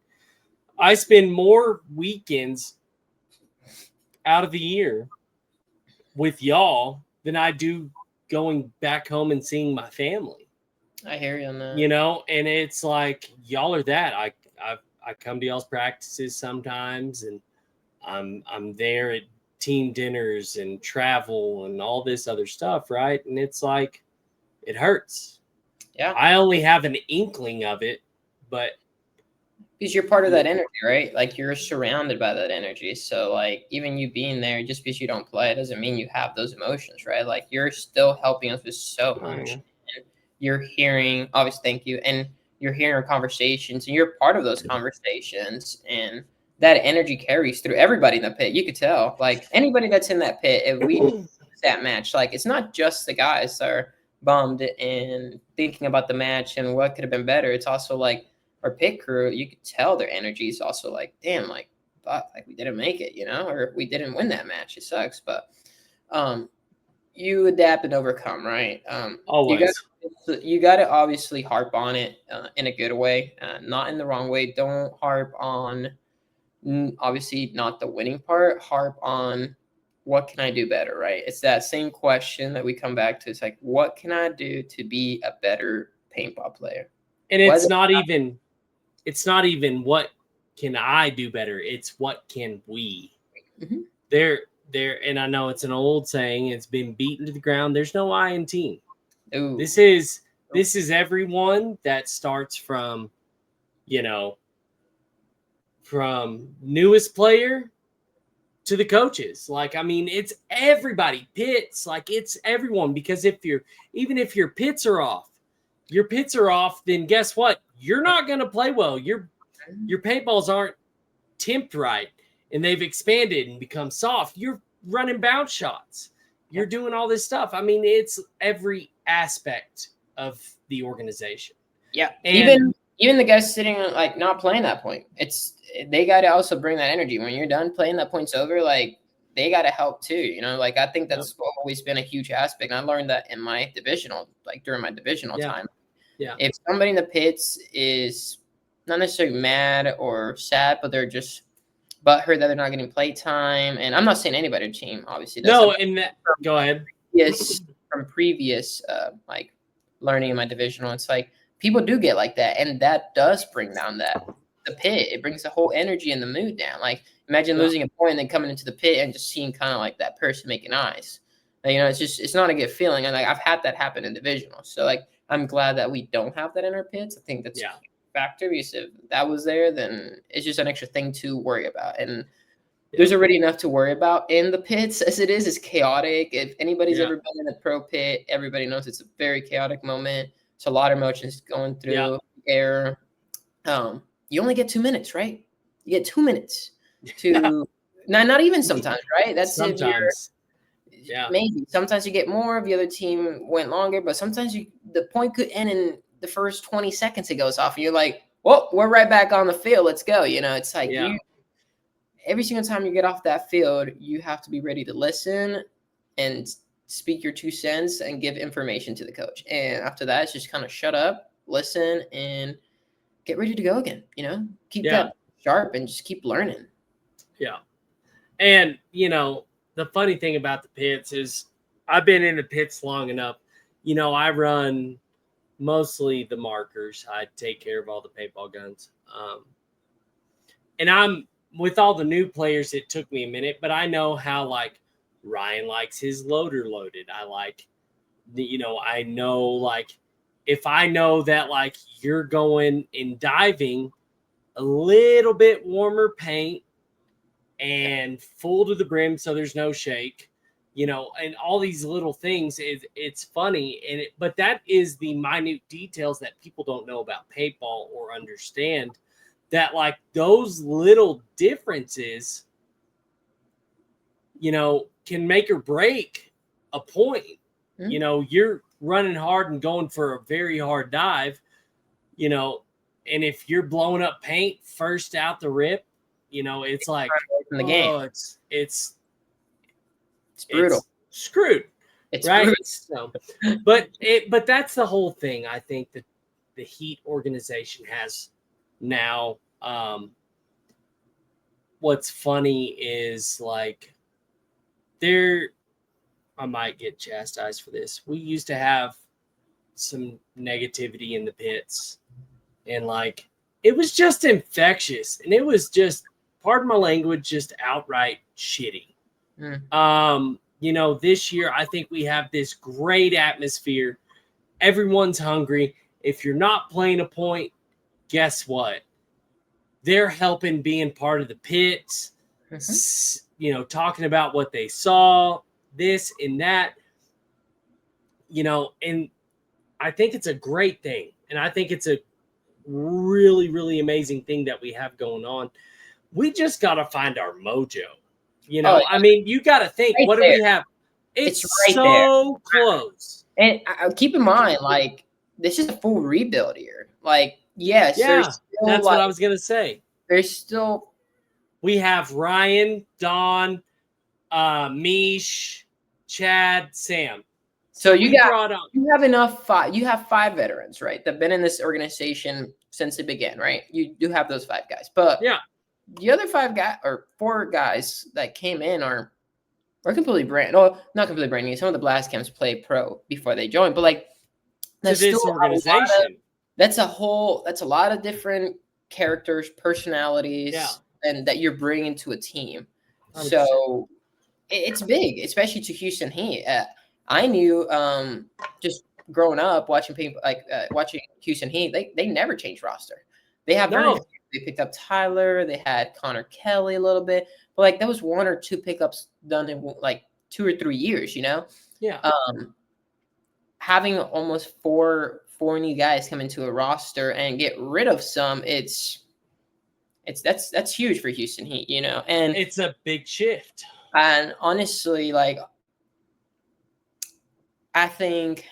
I spend more weekends out of the year with y'all than I do going back home and seeing my family. I hear you on that. And it's like, y'all are that. I come to y'all's practices sometimes, and I'm there at team dinners and travel and all this other stuff, right? And it's like, it hurts. Yeah. I only have an inkling of it, but because you're part of that energy, right? Like, you're surrounded by that energy. So like, even you being there, just because you don't play, doesn't mean you have those emotions, right? Like, you're still helping us with so much. And you're hearing, obviously, thank you, and you're hearing our conversations, and you're part of those conversations, and that energy carries through everybody in the pit. You could tell, like, anybody that's in that pit, if we lose that match, like, it's not just the guys that are bummed and thinking about the match and what could have been better. It's also like our pit crew. You could tell their energy is also like, damn, like, fuck, like we didn't make it, or we didn't win that match. It sucks, but you adapt and overcome, right? Always. You got to obviously harp on it in a good way, not in the wrong way. Don't harp on, obviously, not the winning part. Harp on, what can I do better, right? It's that same question that we come back to. It's like, what can I do to be a better paintball player? And it's not even what can I do better. It's what can we. Mm-hmm. And I know it's an old saying, it's been beaten to the ground. There's no I in team. Ooh. This is everyone that starts from, from newest player to the coaches. Like, I mean, it's everybody. Pits, like, it's everyone, because even if your pits are off, then guess what? You're not going to play well. Your paintballs aren't tipped right, and they've expanded and become soft. You're running bounce shots. You're doing all this stuff. I mean, it's every aspect of the organization. Yeah. And Even the guys sitting like not playing that point, they got to also bring that energy when you're done playing. That point's over. Like they got to help too. You know, like I think that's always been a huge aspect. And I learned that in my divisional, like during my divisional time. Yeah. If somebody in the pits is not necessarily mad or sad, but they're just butthurt that they're not getting play time, and I'm not saying anybody on the team obviously does. No, and go ahead. Yes, from previous like learning in my divisional, it's like people do get like that, and that does bring down the pit. It brings the whole energy and the mood down. Like imagine losing a point and then coming into the pit and just seeing kind of like that person making eyes. Like, you know, it's not a good feeling, and like I've had that happen in divisional. So like I'm glad that we don't have that in our pits. I think that's a factor, because if that was there, then it's just an extra thing to worry about. And there's already enough to worry about in the pits as it is. It's chaotic. If anybody's ever been in a pro pit, everybody knows it's a very chaotic moment. It's a lot of emotions going through air. You only get 2 minutes, right? You get 2 minutes to not even sometimes, right? That's sometimes. Maybe sometimes you get more if the other team went longer, but sometimes the point could end in the first 20 seconds it goes off, and you're like, well, we're right back on the field. Let's go. You know, it's like every single time you get off that field, you have to be ready to listen and speak your 2 cents and give information to the coach. And after that, it's just kind of shut up, listen, and get ready to go again. You know, keep that sharp and just keep learning. Yeah. And, you know, the funny thing about the pits is I've been in the pits long enough. You know, I run mostly the markers. I take care of all the paintball guns. And I'm with all the new players, it took me a minute, but I know how like Ryan likes his loader loaded. I like, you know, I know like if I know that like you're going and diving a little bit warmer paint and full to the brim so there's no shake, you know, and all these little things, it's funny. But that is the minute details that people don't know about paintball or understand, that like those little differences, you know, can make or break a point. Mm-hmm. You know, you're running hard and going for a very hard dive, you know, and if you're blowing up paint first out the rip, you know, it's like in the game. It's brutal. It's screwed. It's right. Brutal. So, but that's the whole thing. I think that the Heat organization has now. What's funny is like I might get chastised for this. We used to have some negativity in the pits, and like it was just infectious, and it was just, pardon my language, just outright shitty. You know, this year I think we have this great atmosphere. Everyone's hungry. If you're not playing a point, guess what? They're helping being part of the pits, you know, talking about what they saw, this and that, you know, and I think it's a great thing. And I think it's a really, really amazing thing that we have going on. We just got to find our mojo. You know, I mean, you got to think, what do we have? It's right so there. Close. And keep in mind, like, this is a full rebuild here. Like, yes, that's like, what I was going to say. There's still. We have Ryan, Don, Mish, Chad, Sam. So you have enough. You have 5 veterans, right? That've been in this organization since it began, right? You do have those 5 guys, but the other 5 guys or 4 guys that came in are completely brand. No, not completely brand new. Some of the blast camps played pro before they joined, but like that's this organization. That's a lot of different characters, personalities, and that you're bringing to a team. 100%. So it's big, especially to Houston Heat. I knew just growing up watching people watching Houston Heat, they never changed roster. They have they picked up Tyler, they had Connor Kelly a little bit, but like that was 1 or 2 pickups done in like 2 or 3 years, you know? Yeah. Having almost four new guys come into a roster and get rid of some, that's huge for Houston Heat, you know? And it's a big shift. And honestly, like, I think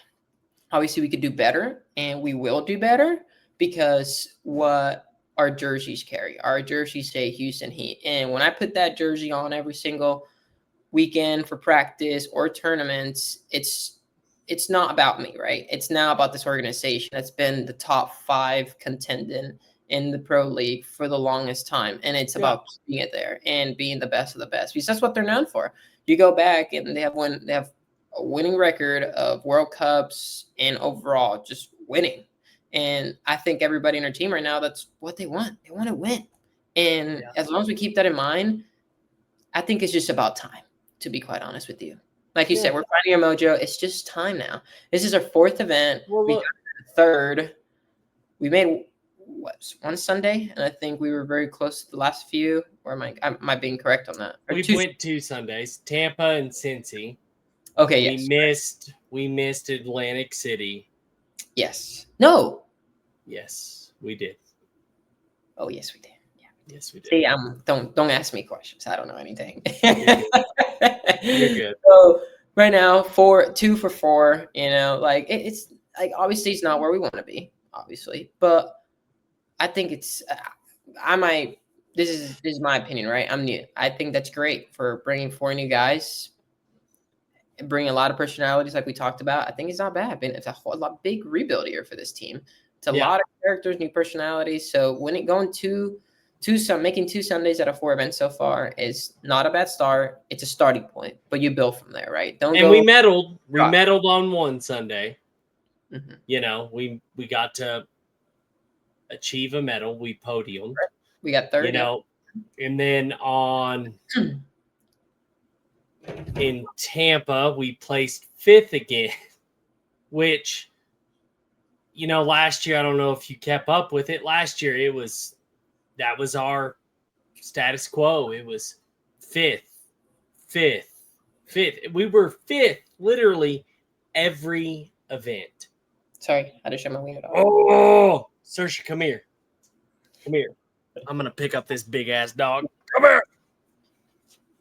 obviously we could do better and we will do better. because what our jerseys carry. Our jerseys say Houston Heat. And when I put that jersey on every single weekend for practice or tournaments, it's not about me, right? It's now about this organization that's been the top 5 contending in the pro league for the longest time. And it's about keeping it there and being the best of the best, because that's what they're known for. You go back and they have a winning record of World Cups and overall just winning. And I think everybody in our team right now, that's what they want. They want to win. And as long as we keep that in mind, I think it's just about time, to be quite honest with you. Like you said, we're finding our mojo. It's just time now. This is our 4th event. We got the 3rd. We made one Sunday, and I think we were very close to the last few. Or am I being correct on that? We went 2 Sundays, Tampa and Cincy. Okay, yes. We missed Atlantic City. Yes. No. Yes, we did. Oh, yes, we did. Yeah. Yes, we did. See, don't ask me questions. I don't know anything. You're good. So right now, 2 for 4. You know, like it's like obviously it's not where we want to be, obviously, but I think it's. This is my opinion, right? I'm new. I think that's great for bringing 4 new guys, and bringing a lot of personalities, like we talked about. I think it's not bad. It's a whole lot big rebuild here for this team. It's a lot of characters, new personalities. So when it going making 2 Sundays out of 4 events so far is not a bad start. It's a starting point, but you build from there, right? We medaled. We medaled on one Sunday. Mm-hmm. You know, we got to achieve a medal. We podiumed. We got 3rd. You know, and then in Tampa, we placed 5th again, which, you know, last year, I don't know if you kept up with it. Last year, that was our status quo. It was 5th. We were 5th literally every event. Sorry, I just shut my window. Oh, Saoirse, come here. Come here. I'm going to pick up this big ass dog. Come here.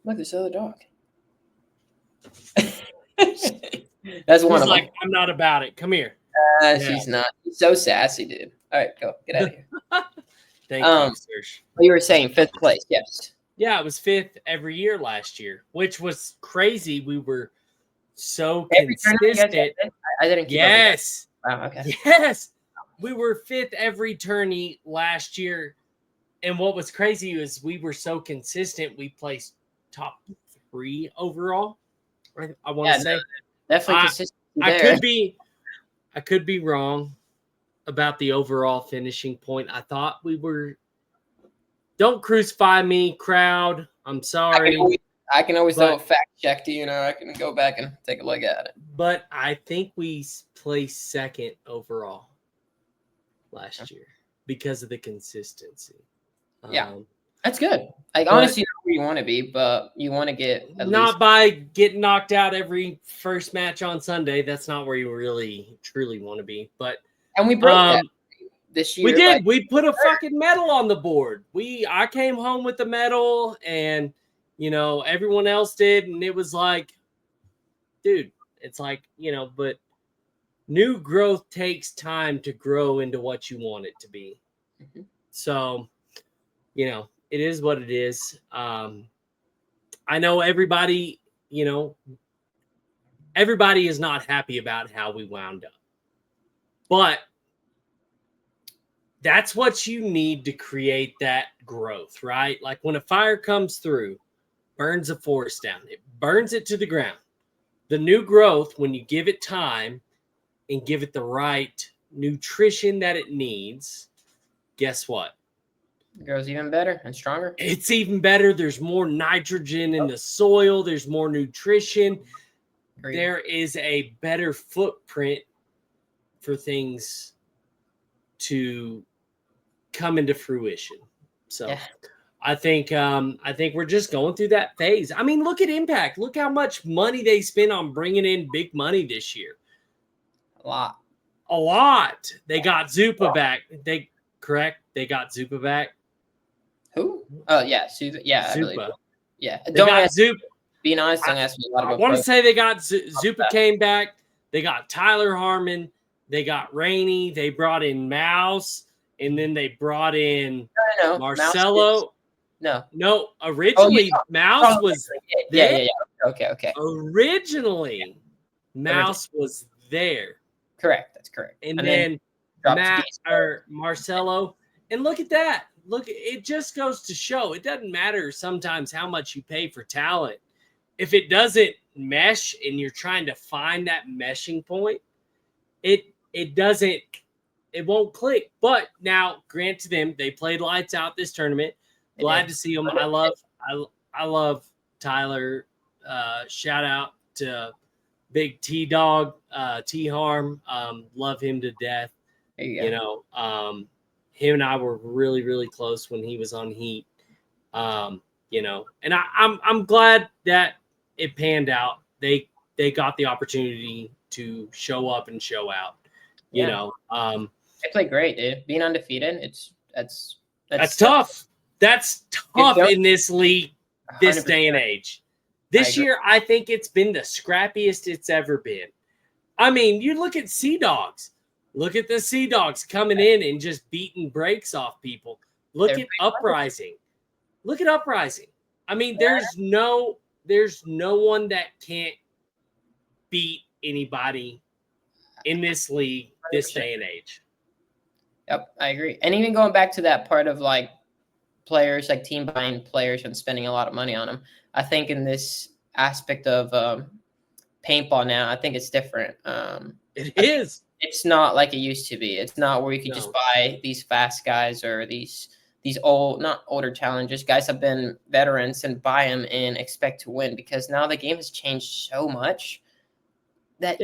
Look, this other dog. That's one of them. I'm not about it. Come here. She's not. She's so sassy, dude. All right, go. Get out of here. Thank you, Saoirse. You were saying 5th place, yes. Yeah, it was 5th every year last year, which was crazy. We were so consistent. I didn't keep Yes. Wow, okay. Yes. We were 5th every tourney last year. And what was crazy is we were so consistent. We placed top 3 overall. I want to say. Definitely consistent there. I could be wrong about the overall finishing point. I thought we were. Don't crucify me, crowd. I'm sorry. I can always fact check. You know, I can go back and take a look at it. But I think we placed 2nd overall last year because of the consistency. Yeah, that's good. Like, honestly, not where you want to be, but you want to get by getting knocked out every first match on Sunday. That's not where you really truly want to be. And we broke that this year. We did. We put a fucking medal on the board. I came home with the medal, and you know everyone else did, and it was like, dude, it's like, you know, but new growth takes time to grow into what you want it to be. Mm-hmm. So, you know, it is what it is. I know everybody, you know, everybody is not happy about how we wound up. But that's what you need to create that growth, right? Like when a fire comes through, burns a forest down, it burns it to the ground. The new growth, when you give it time and give it the right nutrition that it needs, guess what? It grows even better and stronger. It's even better. There's more nitrogen in the soil. There's more nutrition. Agreed. There is a better footprint for things to come into fruition. So yeah. I think we're just going through that phase. I mean, look at Impact. Look how much money they spent on bringing in big money this year. A lot. They got Zupa back. They got Zupa back. Who? Oh yeah, yeah. Zupa. Yeah. Don't ask Zupa. Being honest, don't ask me a lot about. I want to say they got Zupa came back. They got Tyler Harmon. They got Rainey. They brought in Mouse, and then they brought in No, Marcelo. No. Originally Mouse was yeah, there. yeah, yeah. Okay. Originally, Mouse was there. Correct. That's correct. And then Marcelo. And look at that. Look, it just goes to show it doesn't matter sometimes how much you pay for talent. If it doesn't mesh and you're trying to find that meshing point, it won't click. But now, grant to them, they played lights out this tournament. Glad to see them. I love Tyler. Shout out to Big T Dog, T Harm. Love him to death. You know, him and I were really, really close when he was on Heat. You know, and I'm glad that it panned out. They got the opportunity to show up and show out. You know, they play great, dude. Being undefeated, that's tough. That's tough in this league, this 100%. Day and age. This year, I think it's been the scrappiest it's ever been. I mean, you look at Sea Dogs. Look at the Sea Dogs coming in and just beating breaks off people. Look at Uprising. Look at Uprising. I mean, there's no one that can't beat anybody in this league, this 100%. Day and age. Yep, I agree. And even going back to that part of like players, like team buying players and spending a lot of money on them, I think in this aspect of paintball now, I think it's different. It is. It's not like it used to be. It's not where you could just buy these fast guys or these old, not older challenges, guys have been veterans and buy them and expect to win, because now the game has changed so much that,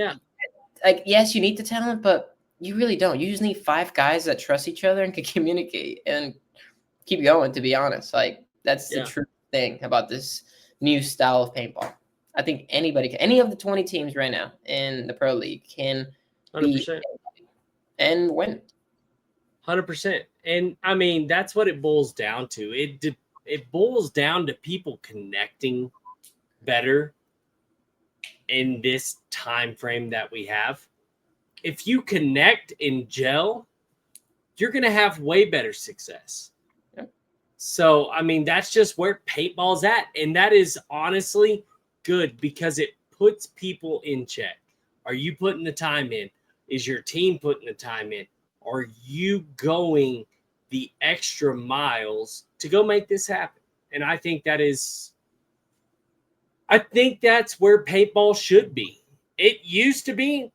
like, yes, you need the talent, but you really don't. You just need 5 guys that trust each other and can communicate and keep going, to be honest. Like, that's the true thing about this new style of paintball. I think any of the 20 teams right now in the Pro League can 100%. And win. 100%. And I mean, that's what it boils down to. It boils down to people connecting better in this time frame that we have. If you connect and gel, you're going to have way better success. So, I mean, that's just where paintball's at. And that is honestly good because it puts people in check. Are you putting the time in? Is your team putting the time in? Are you going the extra miles to go make this happen? And I think that's where paintball should be. It used to be,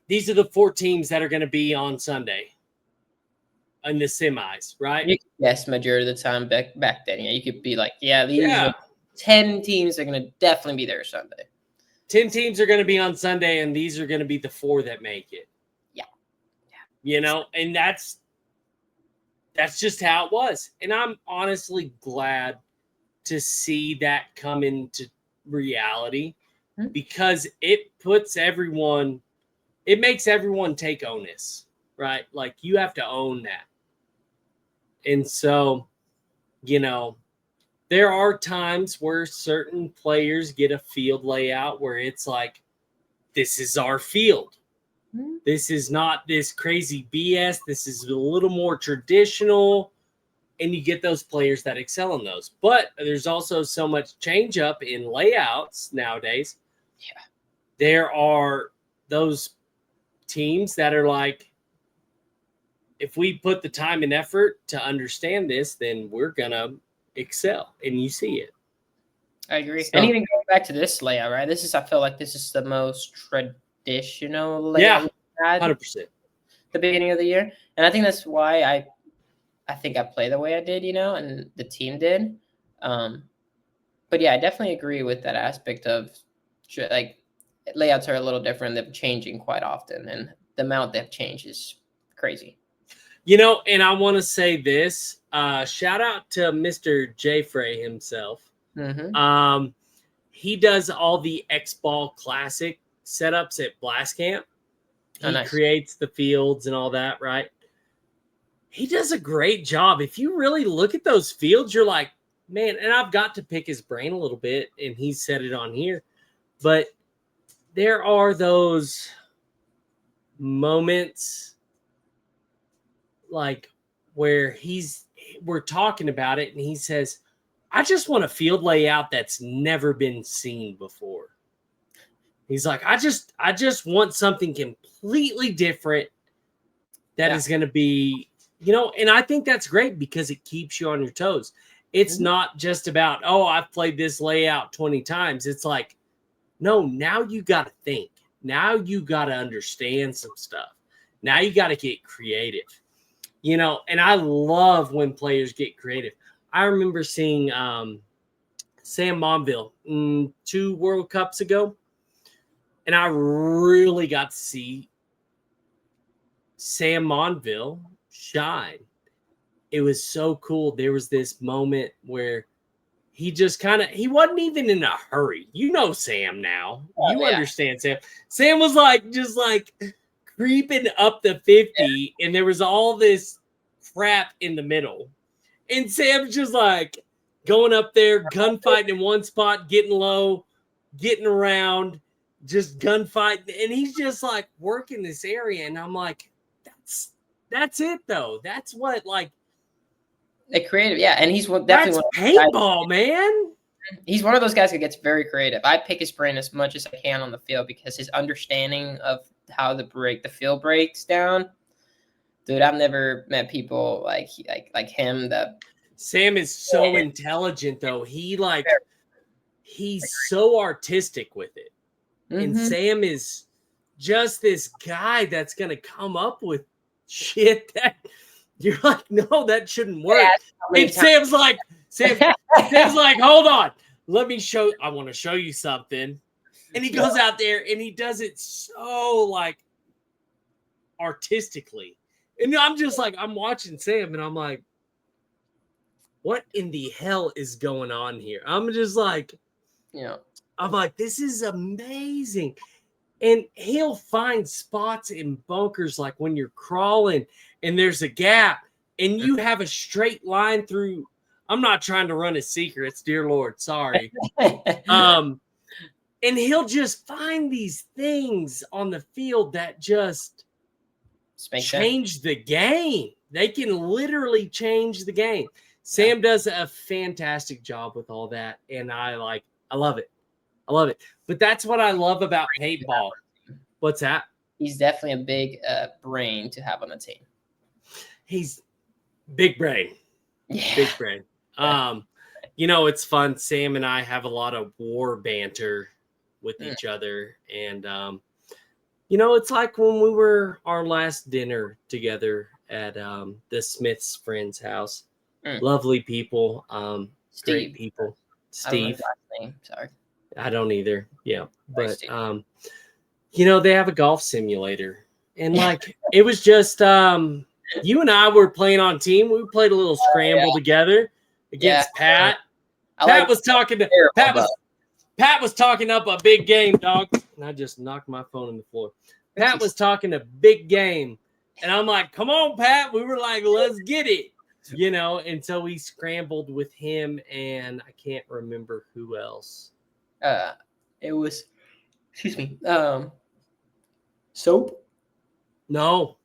these are the 4 teams that are going to be on Sunday in the semis, right? Yes, majority of the time back then. Yeah, you could be like, these are 10 teams are going to definitely be there Sunday. 10 teams are going to be on Sunday, and these are going to be the 4 that make it. Yeah. You know, and that's just how it was. And I'm honestly glad to see that come into reality because it makes everyone take onus, right? Like, you have to own that. And so, you know, there are times where certain players get a field layout where it's like, this is our field. This is not this crazy BS. This is a little more traditional. And you get those players that excel in those. But there's also so much change up in layouts nowadays. Yeah. There are those teams that are like, if we put the time and effort to understand this, then we're going to excel. And you see it. I agree. So, and even going back to this layout, right? I feel like this is the most traditional layout we had 100%. The beginning of the year. And I think that's why I think I play the way I did, you know, and the team did. But yeah, I definitely agree with that aspect of like layouts are a little different. They're changing quite often, and the amount they've changed is crazy. You know, and I want to say this, shout out to Mr. J. Frey himself. Mm-hmm. He does all the X-Ball Classic setups at Blast Camp. He creates the fields and all that, right? He does a great job. If you really look at those fields, you're like, man, and I've got to pick his brain a little bit, and he said it on here, but there are those moments like where we're talking about it and he says, I just want a field layout that's never been seen before. He's like, I just want something completely different that is going to be, and I think that's great because it keeps you on your toes. It's not just about, oh, I've played this layout 20 times. It's like, no, now you got to think. Now you got to understand some stuff. Now you got to get creative, and I love when players get creative. I remember seeing Sam Monville 2 World Cups ago, and I really got to see Sam Monville shine. It was so cool. There was this moment where he just he wasn't even in a hurry. Sam now. You understand Sam. Sam was just creeping up the 50, and there was all this crap in the middle. And Sam's just going up there, gunfighting in one spot, getting low, getting around, just gunfighting. And he's just working this area. And I'm like, that's it though. That's what the creative, yeah. And he's definitely that's paintball, man. He's one of those guys that gets very creative. I pick his brain as much as I can on the field because his understanding of how the field breaks down. Dude, I've never met people like him. That Sam is so intelligent, though. He's so artistic with it, and Sam is just this guy that's gonna come up with shit that you're like, no, that shouldn't work. And Sam's like, hold on, let me show. I want to show you something, and he goes out there and he does it so artistically. And I'm just I'm watching Sam and I'm like, what in the hell is going on here? I'm just I'm like, this is amazing. And he'll find spots in bunkers when you're crawling and there's a gap and you have a straight line through. I'm not trying to run a secret, dear Lord, sorry. And he'll just find these things on the field that just change the game. They can literally change the game. Sam does a fantastic job with all that, and I love it. I love it. But that's what I love about paintball. What's that? He's definitely a big brain to have on the team. He's big brain. Yeah. Big brain. It's fun. Sam and I have a lot of war banter with each other, and it's like when we were our last dinner together at the Smith's friend's house. Lovely people, great people. Steve. I don't know his last name. Sorry. I don't either. Yeah. But they have a golf simulator. And it was just you and I were playing on team. We played a little scramble together against Pat. Pat was talking up a big game, dog. And I just knocked my phone on the floor. Pat was talking a big game. And I'm like, come on, Pat. We were like, let's get it. And so we scrambled with him, and I can't remember who else. It was, excuse me, Soap? No.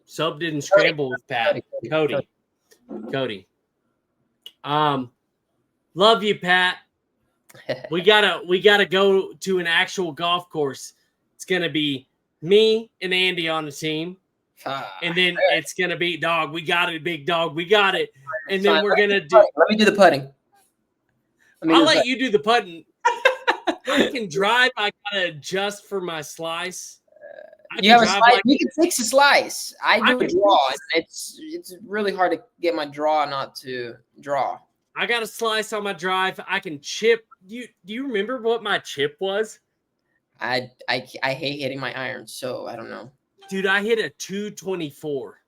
Soap didn't scramble with Pat. Cody. Love you, Pat. We gotta go to an actual golf course. It's gonna be me and Andy on the team. And then it's going to be, dog, we got it, big dog, we got it. And then we're going to do... Let me do the putting. I'll let you do the putting. I can drive. I got to adjust for my slice. You have a slice? We can fix a slice. I do a draw. It's really hard to get my draw not to draw. I got a slice on my drive. I can chip. Do you remember what my chip was? I hate hitting my irons, so I don't know. Dude, I hit a 224.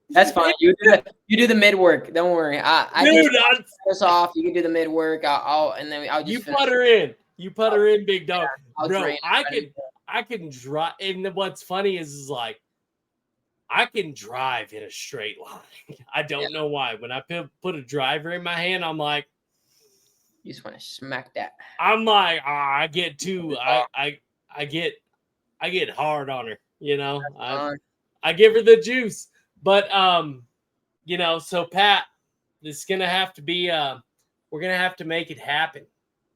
That's fine. You do the mid work. Don't worry. I this off. You can do the mid work. I'll just you putter in. You putter in, big dog. Bro, I can drive. And what's funny is I can drive in a straight line. I don't know why. When I put a driver in my hand, I'm like, you just want to smack that. I'm like, I get too. I get hard on her, you know. Uh, I give her the juice. But so Pat, this is gonna have to be we're gonna have to make it happen.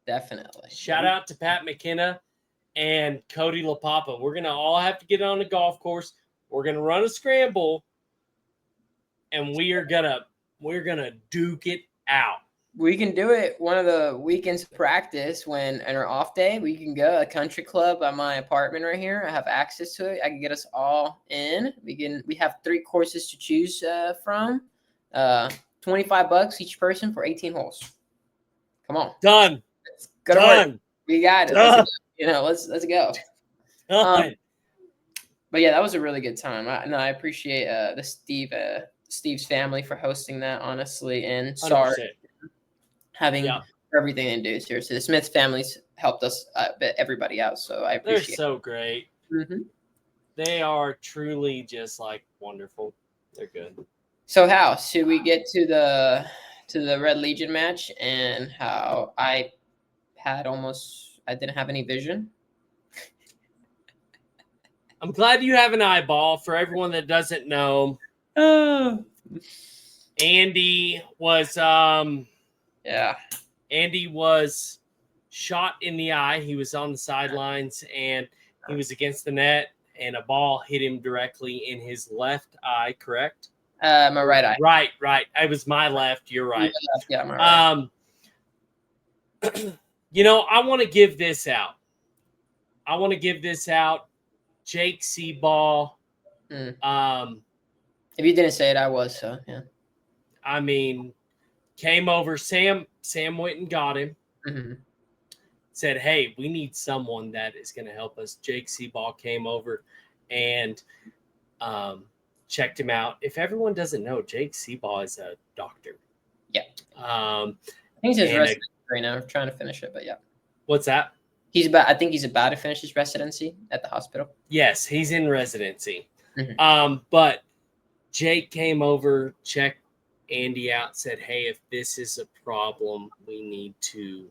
Definitely. Shout out to Pat McKenna and Cody LaPapa. We're gonna all have to get on the golf course. We're gonna run a scramble, and we're gonna duke it out. We can do it one of the weekends of practice when on our off day. We can go a country club at my apartment right here. I have access to it. I can get us all in. We have 3 courses to choose from. $25 each person for 18 holes. Come on. Done. Let's go to work. We got it. Let's go. But yeah, that was a really good time. I appreciate Steve's family for hosting that, honestly, and sorry 100%. having everything to do. Seriously, the Smith families helped us everybody out, so I appreciate. They're so great. Mm-hmm. They are truly just like wonderful. They're good. So how should we get to the Red Legion match and how I didn't have any vision? I'm glad you have an eyeball. For everyone that doesn't know, Andy was Andy was shot in the eye. He was on the sidelines and he was against the net, and a ball hit him directly in his left eye. Correct? My right eye. Right. It was my left. You're right. Yeah, my right. I want to give this out. Jake Seaball. If you didn't say it, I was, so yeah. I mean, came over. Sam went and got him. Mm-hmm. Said, hey, we need someone that is going to help us. Jake Seaball came over and checked him out. If everyone doesn't know, Jake Seaball is a doctor. Yeah. I think he's his residency right now. I'm trying to finish it, but yeah. What's that? I think he's about to finish his residency at the hospital. Yes, he's in residency. Mm-hmm. But Jake came over, checked Andy out, said, hey, if this is a problem, we need to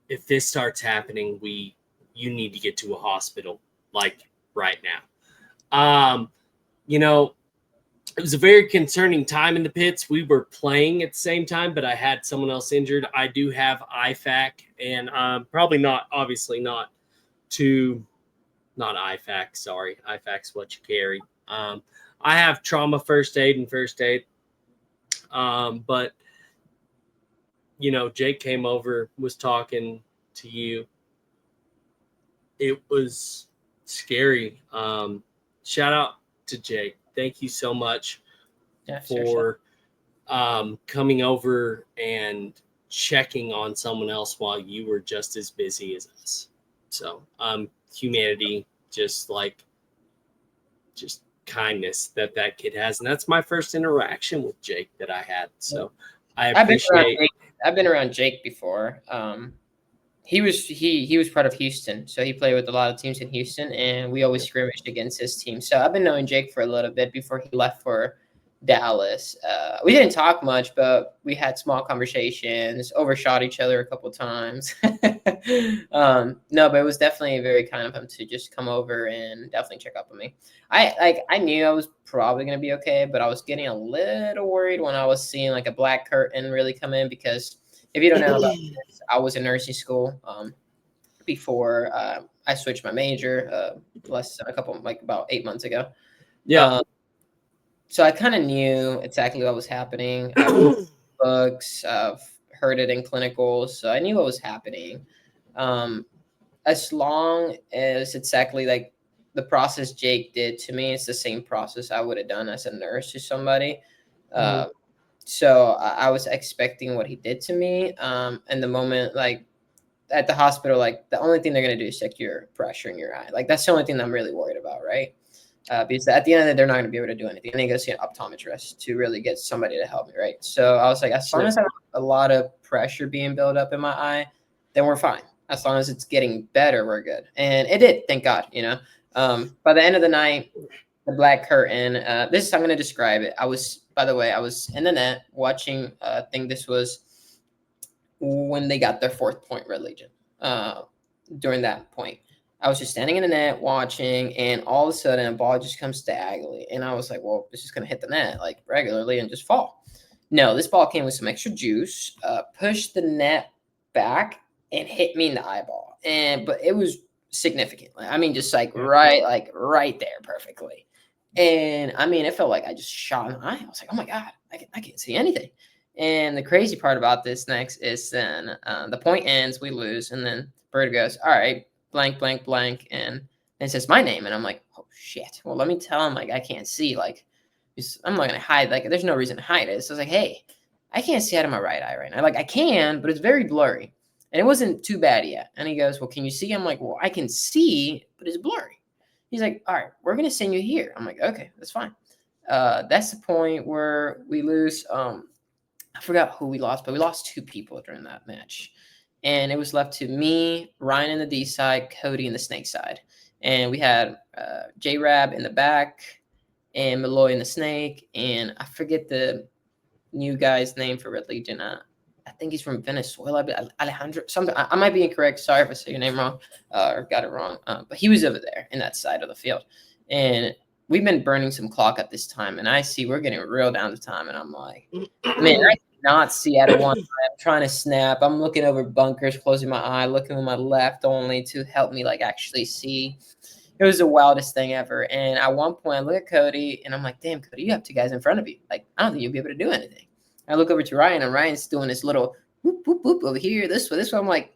if this starts happening, you need to get to a hospital like right now. It was a very concerning time in the pits. We were playing at the same time, but I had someone else injured. I do have IFAC, and probably not, obviously not IFAC. Sorry, IFAC's what you carry. I have trauma first aid and first aid. But Jake came over, was talking to you. It was scary. Shout out to Jake. Thank you so much for coming over and checking on someone else while you were just as busy as us. So humanity, just kindness that kid has. And that's my first interaction with Jake that I had. So I appreciate I've been around Jake before. He was part of Houston, so he played with a lot of teams in Houston, and we always scrimmaged against his team. So I've been knowing Jake for a little bit before he left for Dallas. We didn't talk much, but we had small conversations, overshot each other a couple times. No, but it was definitely very kind of him to just come over and definitely check up on me. I knew I was probably going to be okay, but I was getting a little worried when I was seeing like a black curtain really come in, because if you don't know about this, I was in nursing school before I switched my major about 8 months ago. Yeah. So I kind of knew exactly what was happening. I've read books, I've heard it in clinicals, so I knew what was happening. As long as exactly like the process Jake did to me, it's the same process I would have done as a nurse to somebody. So I was expecting what he did to me. And the moment, like at the hospital, like the only thing they're going to do is check your pressure in your eye. Like that's the only thing that I'm really worried about, right? Because at the end of the day, they're not going to be able to do anything. I need to go see an optometrist to really get somebody to help me, right? So I was like, as long as I have a lot of pressure being built up in my eye, then we're fine. As long as it's getting better, we're good. And it did, thank God, By the end of the night, the black curtain, I'm going to describe it. I was in the net watching, I think this was when they got their 4th point Red Legion. during that point. I was just standing in the net watching, and all of a sudden, a ball just comes diagonally, and I was like, "Well, it's just gonna hit the net like regularly and just fall." No, this ball came with some extra juice, pushed the net back, and hit me in the eyeball. But it was significant. I mean, just right there, perfectly. And I mean, it felt like I just shot an eye. I was like, "Oh my god, I can't see anything." And the crazy part about this next is then the point ends, we lose, and then Bird goes, "All right, blank, blank, blank," and it says my name, and I'm like, "Oh shit!" Well, let me tell him like I can't see. Like, I'm not gonna hide. Like, there's no reason to hide it. So I was like, "Hey, I can't see out of my right eye right now. Like, I can, but it's very blurry." And it wasn't too bad yet. And he goes, "Well, can you see?" I'm like, "Well, I can see, but it's blurry." He's like, "All right, we're gonna send you here." I'm like, "Okay, that's fine." That's the point where we lose. I forgot who we lost, but we lost 2 people during that match. And it was left to me, Ryan in the D side, Cody in the snake side. And we had J-Rab in the back and Malloy in the snake. And I forget the new guy's name for Red Legion. I think he's from Venezuela, Alejandro, something. I might be incorrect. Sorry if I say your name wrong or got it wrong. But he was over there in that side of the field. And we've been burning some clock at this time. And I see we're getting real down to time. And I'm like, man, I cannot see out of one eye. I'm trying to snap. I'm looking over bunkers, closing my eye, looking with my left only to help me like actually see. It was the wildest thing ever. And at one point, I look at Cody, and I'm like, "Damn, Cody, you have 2 guys in front of you. Like, I don't think you'll be able to do anything." I look over to Ryan, and Ryan's doing this little whoop, whoop, whoop over here, this way, this way. I'm like,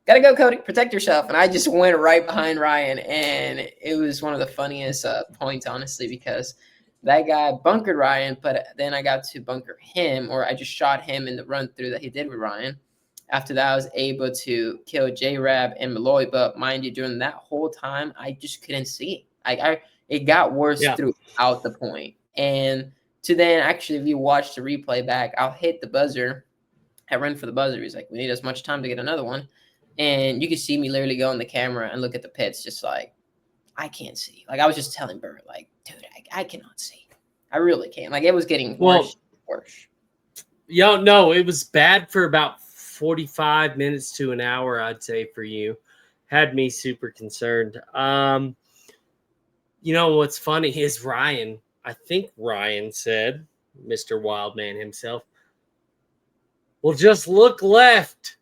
"Gotta go, Cody. Protect yourself." And I just went right behind Ryan, and it was one of the funniest points, honestly, because that guy bunkered Ryan, but then I got to bunker him, or I just shot him in the run through that he did with Ryan. After that, I was able to kill J-Rab and Malloy, but mind you, during that whole time, I just couldn't see. It got worse throughout the point. And to then actually, if you watch the replay back, I'll hit the buzzer. I run for the buzzer. He's like, "We need as much time to get another one." And you can see me literally go on the camera and look at the pits, just like, I can't see. Like, I was just telling Bert, like, "Dude, I cannot see. I really can't." Like, it was getting worse, worse. Yeah, no, it was bad for about 45 minutes to an hour, I'd say, for you. Had me super concerned. You know, what's funny is Ryan, I think Ryan said, Mr. Wildman himself, "Well, just look left."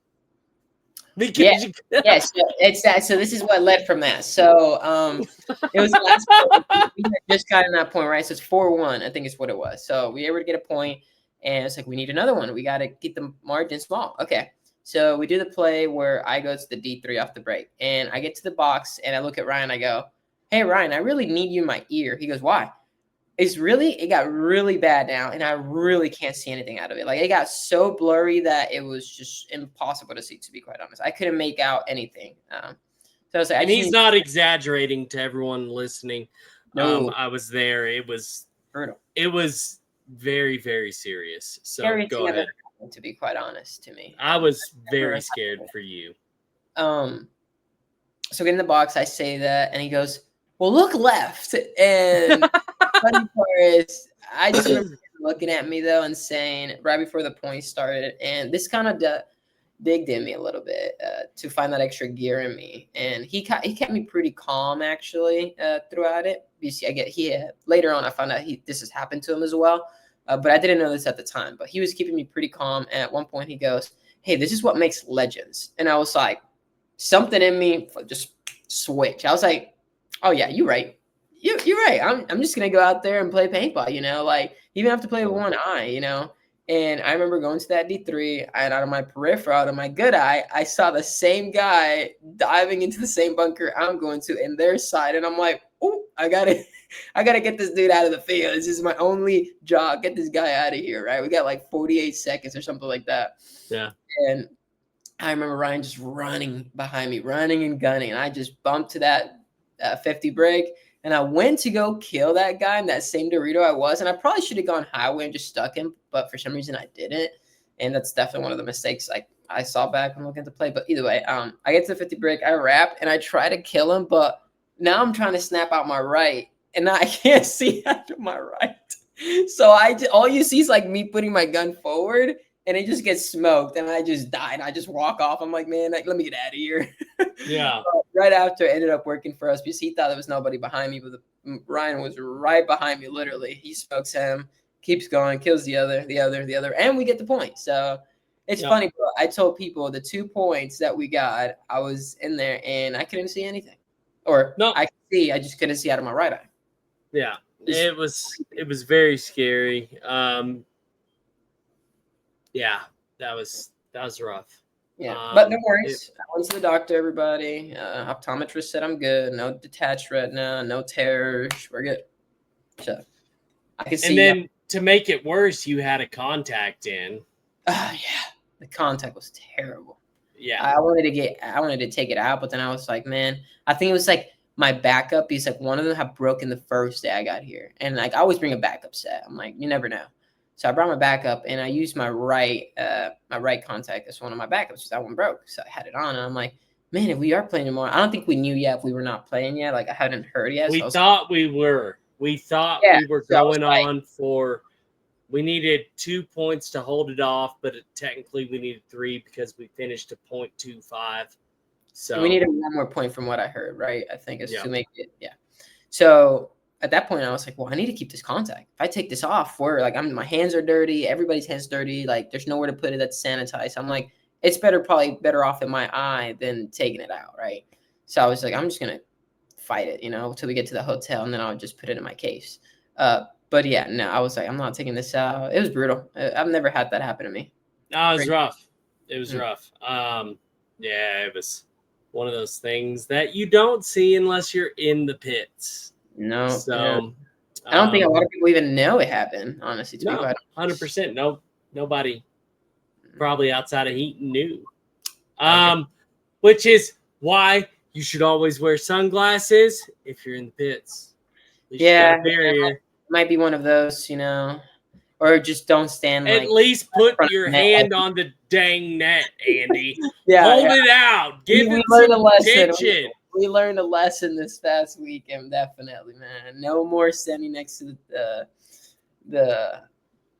Yes, so it's that. So this is what led from that. So it was the last point. We had just gotten that point, right? So it's 4-1, I think is what it was. So we were able to get a point, and it's like, we need another one. We got to get the margin small. Okay. So we do the play where I go to the D3 off the break, and I get to the box, and I look at Ryan. I go, "Hey, Ryan, I really need you in my ear." He goes, "Why?" It got really bad now, and I really can't see anything out of it. Like, it got so blurry that it was just impossible to see, to be quite honest. I couldn't make out anything. So I was like, and he's not exaggerating to everyone listening. No, I was there. It was brutal. It was very, very serious. So go ahead. To be quite honest, to me, I was very scared for you. So get in the box, I say that, and he goes, "Well, look left." And funny part is, I just remember looking at me though and saying right before the point started, and this kind of digged in me a little bit to find that extra gear in me, and he kept me pretty calm actually throughout it. You see, later on I found out this has happened to him as well, but I didn't know this at the time. But he was keeping me pretty calm, and at one point he goes, "Hey, this is what makes legends," and I was like, something in me just switched. I was like, "Oh yeah, you're right. You're right. I'm just gonna go out there and play paintball, like even have to play with one eye, And I remember going to that D3, and out of my peripheral, out of my good eye, I saw the same guy diving into the same bunker I'm going to in their side, and I'm like, "Oh, I gotta get this dude out of the field. This is my only job. Get this guy out of here, right?" We got like 48 seconds or something like that. Yeah. And I remember Ryan just running behind me, running and gunning, and I just bumped to that 50 break. And I went to go kill that guy in that same Dorito I was. And I probably should have gone highway and just stuck him. But for some reason, I didn't. And that's definitely one of the mistakes I saw back when looking at the play. But either way, I get to the 50 break. I wrap and I try to kill him. But now I'm trying to snap out my right. And now I can't see out of my right. So all you see is like me putting my gun forward. and it just gets smoked, and I just die, and I just walk off. I'm like, man, like, let me get out of here. Yeah. Right after, it ended up working for us because he thought there was nobody behind me, but Ryan was right behind me, literally. He smokes him, keeps going, kills the other, and we get the point. So it's funny, bro. I told people the 2 points that we got, I was in there, and I couldn't see anything. Or No. I could see, I just couldn't see out of my right eye. Yeah. It was very scary. Yeah, that was rough. Yeah, but no worries. I went to the doctor, everybody. Optometrist said I'm good. No detached retina, no tears. We're good. So I can see. And then to make it worse, you had a contact in. Yeah, the contact was terrible. Yeah, I wanted to take it out, but then I was like, man, I think it was like my backup. Because like one of them had broken the first day I got here, and like I always bring a backup set. I'm like, you never know. So I brought my backup, and I used my right contact as one of my backups because that one broke. So I had it on, and I'm like, man, if we are playing tomorrow, I don't think we knew yet if we were not playing yet. Like I hadn't heard yet. We thought we were. We thought we were going on for. We needed 2 points to hold it off, but technically we needed 3 because we finished a .25. So we needed 1 more point from what I heard, right? I think is to make it, So at that point, I was like, well, I need to keep this contact. If I take this off, my hands are dirty. Everybody's hands dirty. Like there's nowhere to put it that's sanitized. I'm like, it's probably better off in my eye than taking it out, right? So I was like, I'm just gonna fight it, till we get to the hotel, and then I'll just put it in my case. But yeah, no, I was like, I'm not taking this out. It was brutal. I've never had that happen to me. No, it was rough. It was rough. Yeah, it was one of those things that you don't see unless you're in the pits. No. So I don't think a lot of people even know it happened, honestly. No, 100%. No, nobody probably outside of Heaton knew. Which is why you should always wear sunglasses if you're in the pits. Yeah, might be one of those, or just don't stand. At least put your hand on the dang net, Andy. Yeah, hold it out. Give it learned a lesson. attention. We learned a lesson this past weekend, definitely, man. No more standing next to the.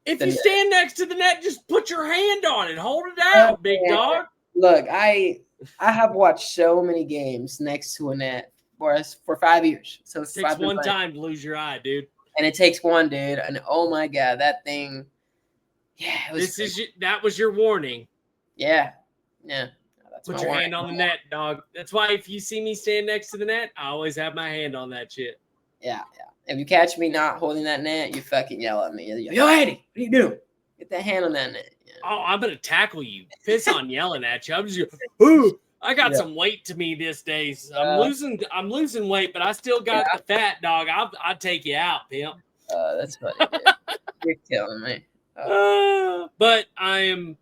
If you stand next to the net, just put your hand on it. Hold it out, big dog. Look, I have watched so many games next to a net for 5 years. So it takes one time to lose your eye, dude. And it takes one, dude. And oh my god, that thing. Yeah, it was. That was your warning. Yeah. Put your hand on the net, dog. That's why if you see me stand next to the net, I always have my hand on that shit. Yeah. If you catch me not holding that net, you fucking yell at me. Yo, Eddie, what are you doing? Get that hand on that net. Oh, I'm gonna tackle you. Piss on yelling at you. I'm just ooh. I got some weight to me these days. I'm losing weight, but I still got the fat, dog. I'll take you out, pimp. That's funny. You're killing me. But I am,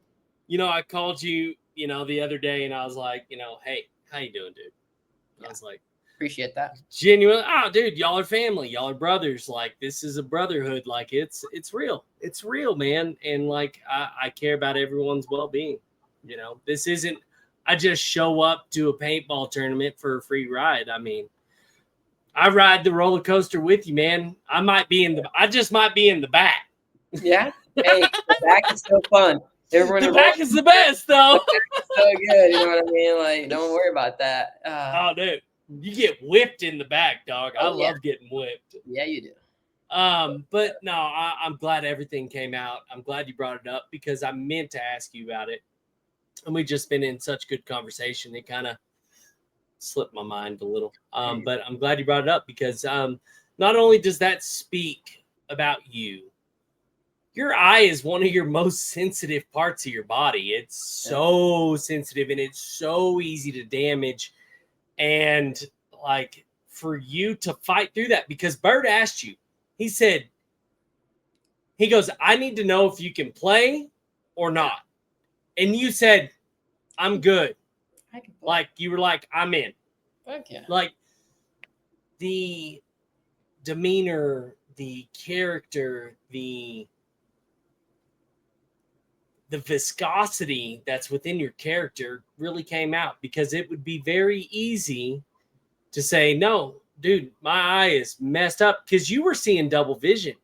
I called you, the other day, and I was like, hey, how you doing, dude? I was like, appreciate that. Genuine. Oh, dude, y'all are family. Y'all are brothers. Like, this is a brotherhood. Like, it's real. It's real, man. And like, I care about everyone's well-being. This isn't. I just show up to a paintball tournament for a free ride. I mean, I ride the roller coaster with you, man. I just might be in the back. Yeah. Hey, the back is so fun. The back is the best, though. So good. You know what I mean? Like, don't worry about that. Oh, dude. You get whipped in the back, dog. I love getting whipped. Yeah, you do. But no, I'm glad everything came out. I'm glad you brought it up because I meant to ask you about it. And we've just been in such good conversation. It kind of slipped my mind a little. But I'm glad you brought it up because not only does that speak about you, your eye is one of your most sensitive parts of your body. It's so sensitive and it's so easy to damage. And like for you to fight through that, because Bird asked you, he goes, I need to know if you can play or not. And you said, I'm good. Like, you were like, I'm in. Fuck yeah. Like, the demeanor, the character, the viscosity that's within your character really came out because it would be very easy to say, no, dude, my eye is messed up because you were seeing double vision.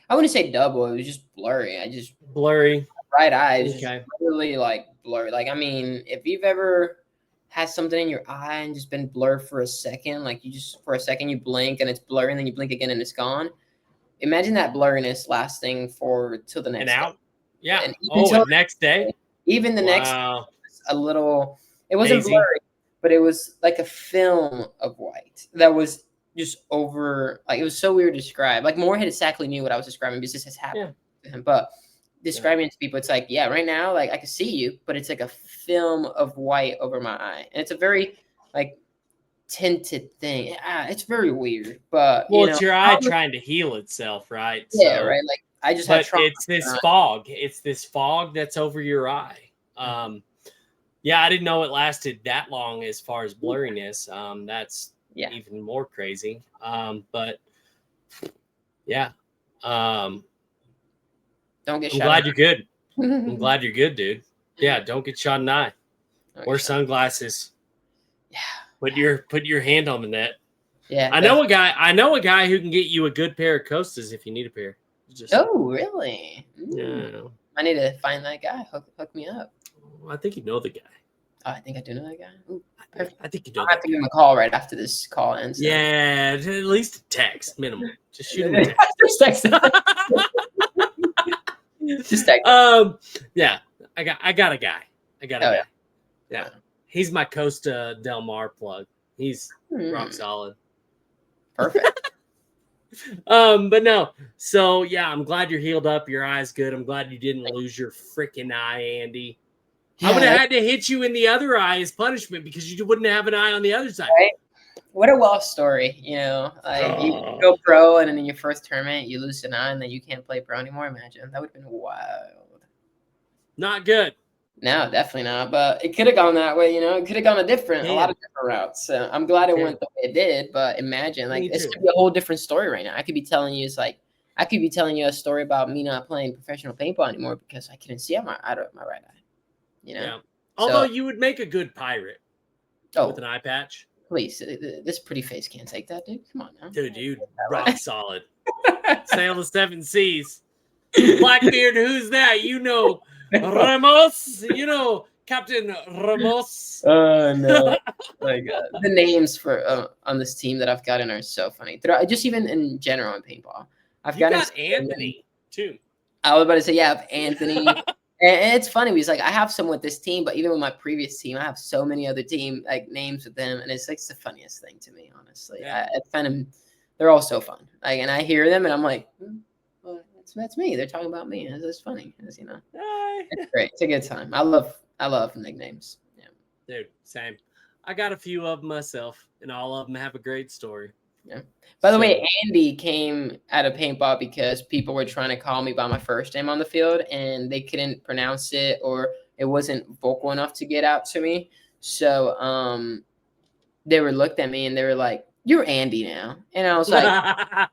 I wouldn't say double. It was just blurry. Blurry. right eye is just Okay. literally like blurry. Like, I mean, if you've ever had something in your eye and just been blurred for a second, like you just for a second you blink and it's blurry and then you blink again and it's gone. Imagine that blurriness lasting for till the And next day. out. Yeah. And even Oh, till and next day. even the next day, Wow. a little, it wasn't Hazy. blurry, but it was like a film of white that was just over, like it was so weird to describe. Like Moorhead exactly knew what I was describing because this has happened to him. But describing it to people, it's like, yeah, right now, like I can see you, but it's like a film of white over my eye. And it's a very like tinted thing. It's very weird. But Well, it's your eye trying to heal itself, right? yeah, So, right. Like I just had but trauma. it's this fog. It's this fog that's over your eye. Yeah, I didn't know it lasted that long as far as blurriness. That's even more crazy. But yeah, Don't get I'm shot. glad you're good. I'm glad you're good, dude. Yeah, don't get shot in the eye. Wear sunglasses. Yeah. Put your hand on the net. Yeah. I know a guy who can get you a good pair of Costas if you need a pair. Oh, really? Yeah. I need to find that guy. Hook me up. I think you know the guy. Oh, I think I do know that guy. Ooh, perfect. I think you know. I'll have to give him a call right after this call ends. Yeah, at least a text minimum. Just shoot him a text. Just text. Just text. Yeah, I got a guy. I got a guy. Yeah, he's my Costa Del Mar plug. He's rock solid. Perfect. But no. So yeah, I'm glad you're healed up. Your eye's good. I'm glad you didn't lose your freaking eye, Andy. Yeah, I would have had to hit you in the other eye as punishment because you wouldn't have an eye on the other side. Right? What a Welsh story, you know. Like you go pro and then in your first tournament you lose an eye and then you can't play pro anymore. Imagine that would have been wild. Not good. No, definitely not. But it could have gone that way, you know. It could have gone a lot of different routes. So I'm glad it went the way it did. But imagine, like, this could be a whole different story right now. I could be telling you, I could be telling you a story about me not playing professional paintball anymore because I couldn't see out of my right eye. You know. Yeah. Although you would make a good pirate. With an eye patch. Please, this pretty face can't take that, dude. Come on now. Dude, you rock solid. Sail the 7 seas. Blackbeard, who's that? You know Ramos. You know Captain Ramos. Oh, no. My God. The names for on this team that I've gotten are so funny. Just even in general in paintball. I've got Anthony, too. I was about to say, yeah, I have Anthony. And it's funny because, like, I have some with this team, but even with my previous team, I have so many other team like names with them, and it's like the funniest thing to me, honestly. Yeah. I find them; they're all so fun. Like, and I hear them, and I'm like, well, that's me. They're talking about me. It's funny, you know. It's great. It's a good time. I love nicknames. Yeah, dude, same. I got a few of them myself, and all of them have a great story. Yeah. By the way, Andy came out of paintball because people were trying to call me by my first name on the field, and they couldn't pronounce it, or it wasn't vocal enough to get out to me. So they looked at me and they were like, "You're Andy now," and I was like,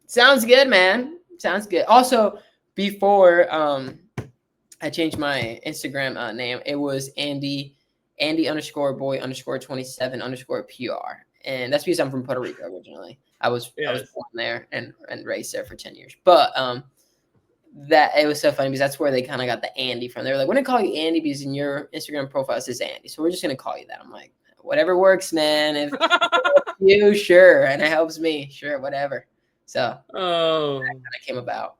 "Sounds good, man. Sounds good." Also, before I changed my Instagram name, it was Andy _boy_27_PR. And that's because I'm from Puerto Rico originally. I was born there and raised there for 10 years. But that it was so funny because that's where they kind of got the Andy from. They were like, "We're gonna call you Andy because in your Instagram profile it says Andy, so we're just gonna call you that." I'm like, "Whatever works, man. If you sure, and it helps me, sure, whatever." So that kind of came about.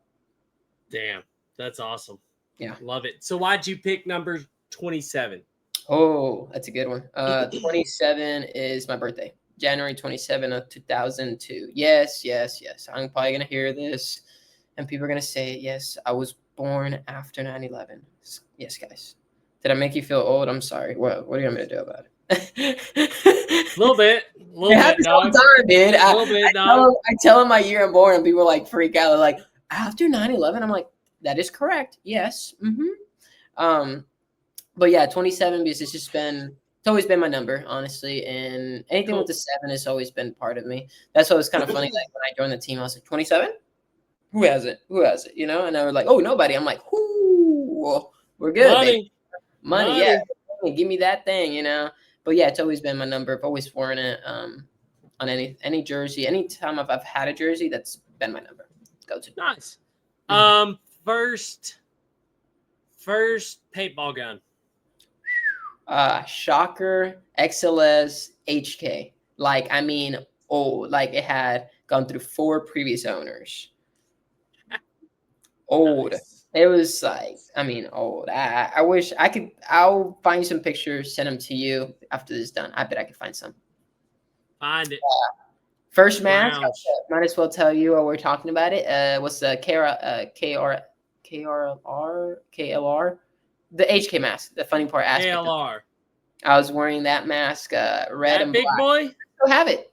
Damn, that's awesome. Yeah, love it. So why'd you pick number 27? Oh, that's a good one. 27 is my birthday. January 27 of 2002. Yes. I'm probably going to hear this and people are going to say, yes, I was born after 9/11. Yes, guys. Did I make you feel old? I'm sorry. What do you want me to do about it? A little bit, dog. Time, dude. I tell them my year I'm born and people like freak out. They're like, after 9/11? I'm like, that is correct. Yes. But yeah, 27 because it's always been my number, honestly. And anything with the 7 has always been part of me. That's why it was kind of funny. Like when I joined the team, I was like, 27? Who has it? You know? And I was like, oh, nobody. I'm like, whoo, we're good. Money. Yeah. Give me that thing, you know? But yeah, it's always been my number. I've always worn it on any jersey. Anytime I've had a jersey, that's been my number. Go to. Nice. First first paintball gun? Shocker, XLS, HK. Like, I mean, old. Like, it had gone through 4 previous owners. Old. Nice. It was like, I mean, old. I wish I could. I'll find some pictures, send them to you after this is done. I bet I could find some. Find it. First match, Browns. might as well tell you while we're talking about it. What's the KLR? The HK mask. The funny part aspect. KLR. I was wearing that mask, red That and big black. boy? Still have it.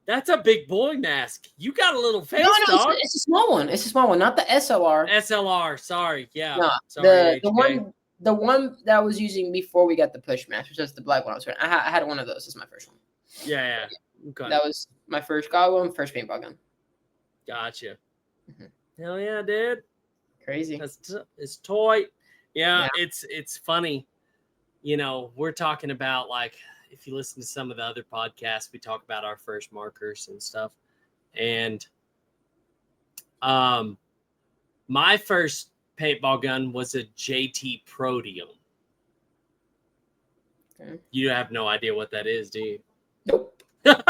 That's a big boy mask. You got a little face, No, dog. it's a small one. It's a small one, not the SLR. SLR. Sorry. Yeah. No, Sorry, the one that I was using before we got the push mask, which was the black one I was wearing. I had one of those as my first one. Yeah. Okay. That was my first goggle, first paintball gun. Gotcha. Mm-hmm. Hell yeah, dude. Crazy. It's toy. Yeah, it's funny. You know, we're talking about, like, if you listen to some of the other podcasts, we talk about our first markers and stuff. And my first paintball gun was a JT Proteum. Okay. You have no idea what that is, do you? Nope. That's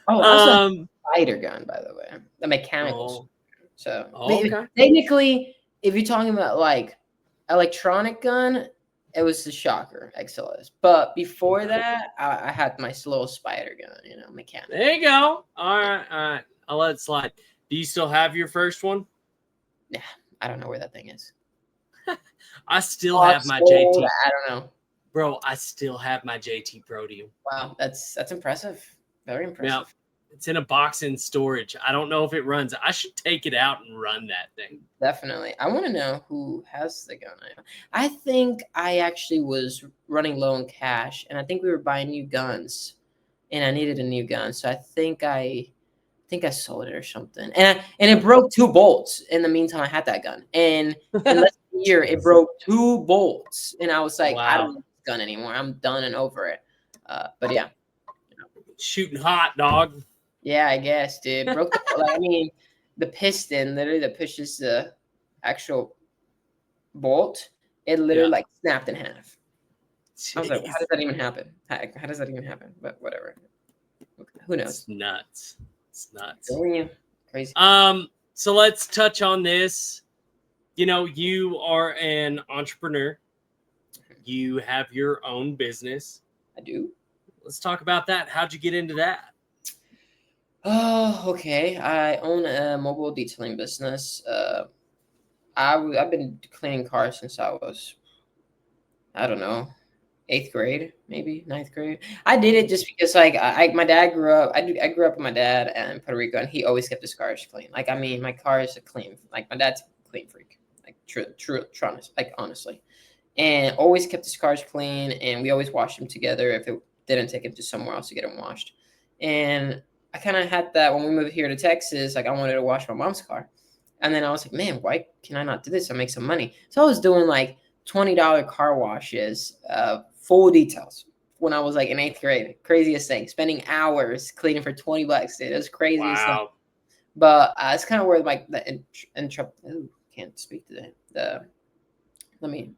a spider gun, by the way. The mechanical. So okay. Technically, if you're talking about like electronic gun, it was the Shocker XLS. But before that, I had my little spider gun, mechanical. There you go. All right. I'll let it slide. Do you still have your first one? Yeah, I don't know where that thing is. I still have my JT. I don't know. Bro, I still have my JT Proteum. Wow, that's impressive. Very impressive. Yeah, it's in a box in storage. I don't know if it runs. I should take it out and run that thing. Definitely. I want to know who has the gun. I think I actually was running low on cash, and I think we were buying new guns, and I needed a new gun. So I think I sold it or something. And it broke 2 bolts. In the meantime, I had that gun. And in less than a year, it broke 2 bolts. And I was like, wow. I don't need this gun anymore. I'm done and over it. But yeah. Shooting hot, dog. Yeah, I guess, dude. Broke the piston literally that pushes the actual bolt, it literally snapped in half. Jeez. I was like, how does that even happen? How does that even happen? But whatever. Who knows? It's nuts. It's nuts. Crazy. So let's touch on this. You are an entrepreneur. You have your own business. I do. Let's talk about that. How'd you get into that? Oh, okay. I own a mobile detailing business. I've been cleaning cars since I was, I don't know, 8th grade, maybe 9th grade. I did it just because, like, my dad grew up. I grew up with my dad in Puerto Rico, and he always kept his cars clean. Like, I mean, my car is a clean. Like, my dad's a clean freak. Like, true, like, honestly, and always kept his cars clean. And we always washed them together. If it didn't, take him to somewhere else to get them washed. And I kind of had that when we moved here to Texas. Like, I wanted to wash my mom's car. And then I was like, man, why can I not do this? I'll make some money. So I was doing like $20 car washes, full details when I was like in 8th grade. Craziest thing. Spending hours cleaning for $20, dude. It was crazy. Wow. But it's kind of where like can't speak today.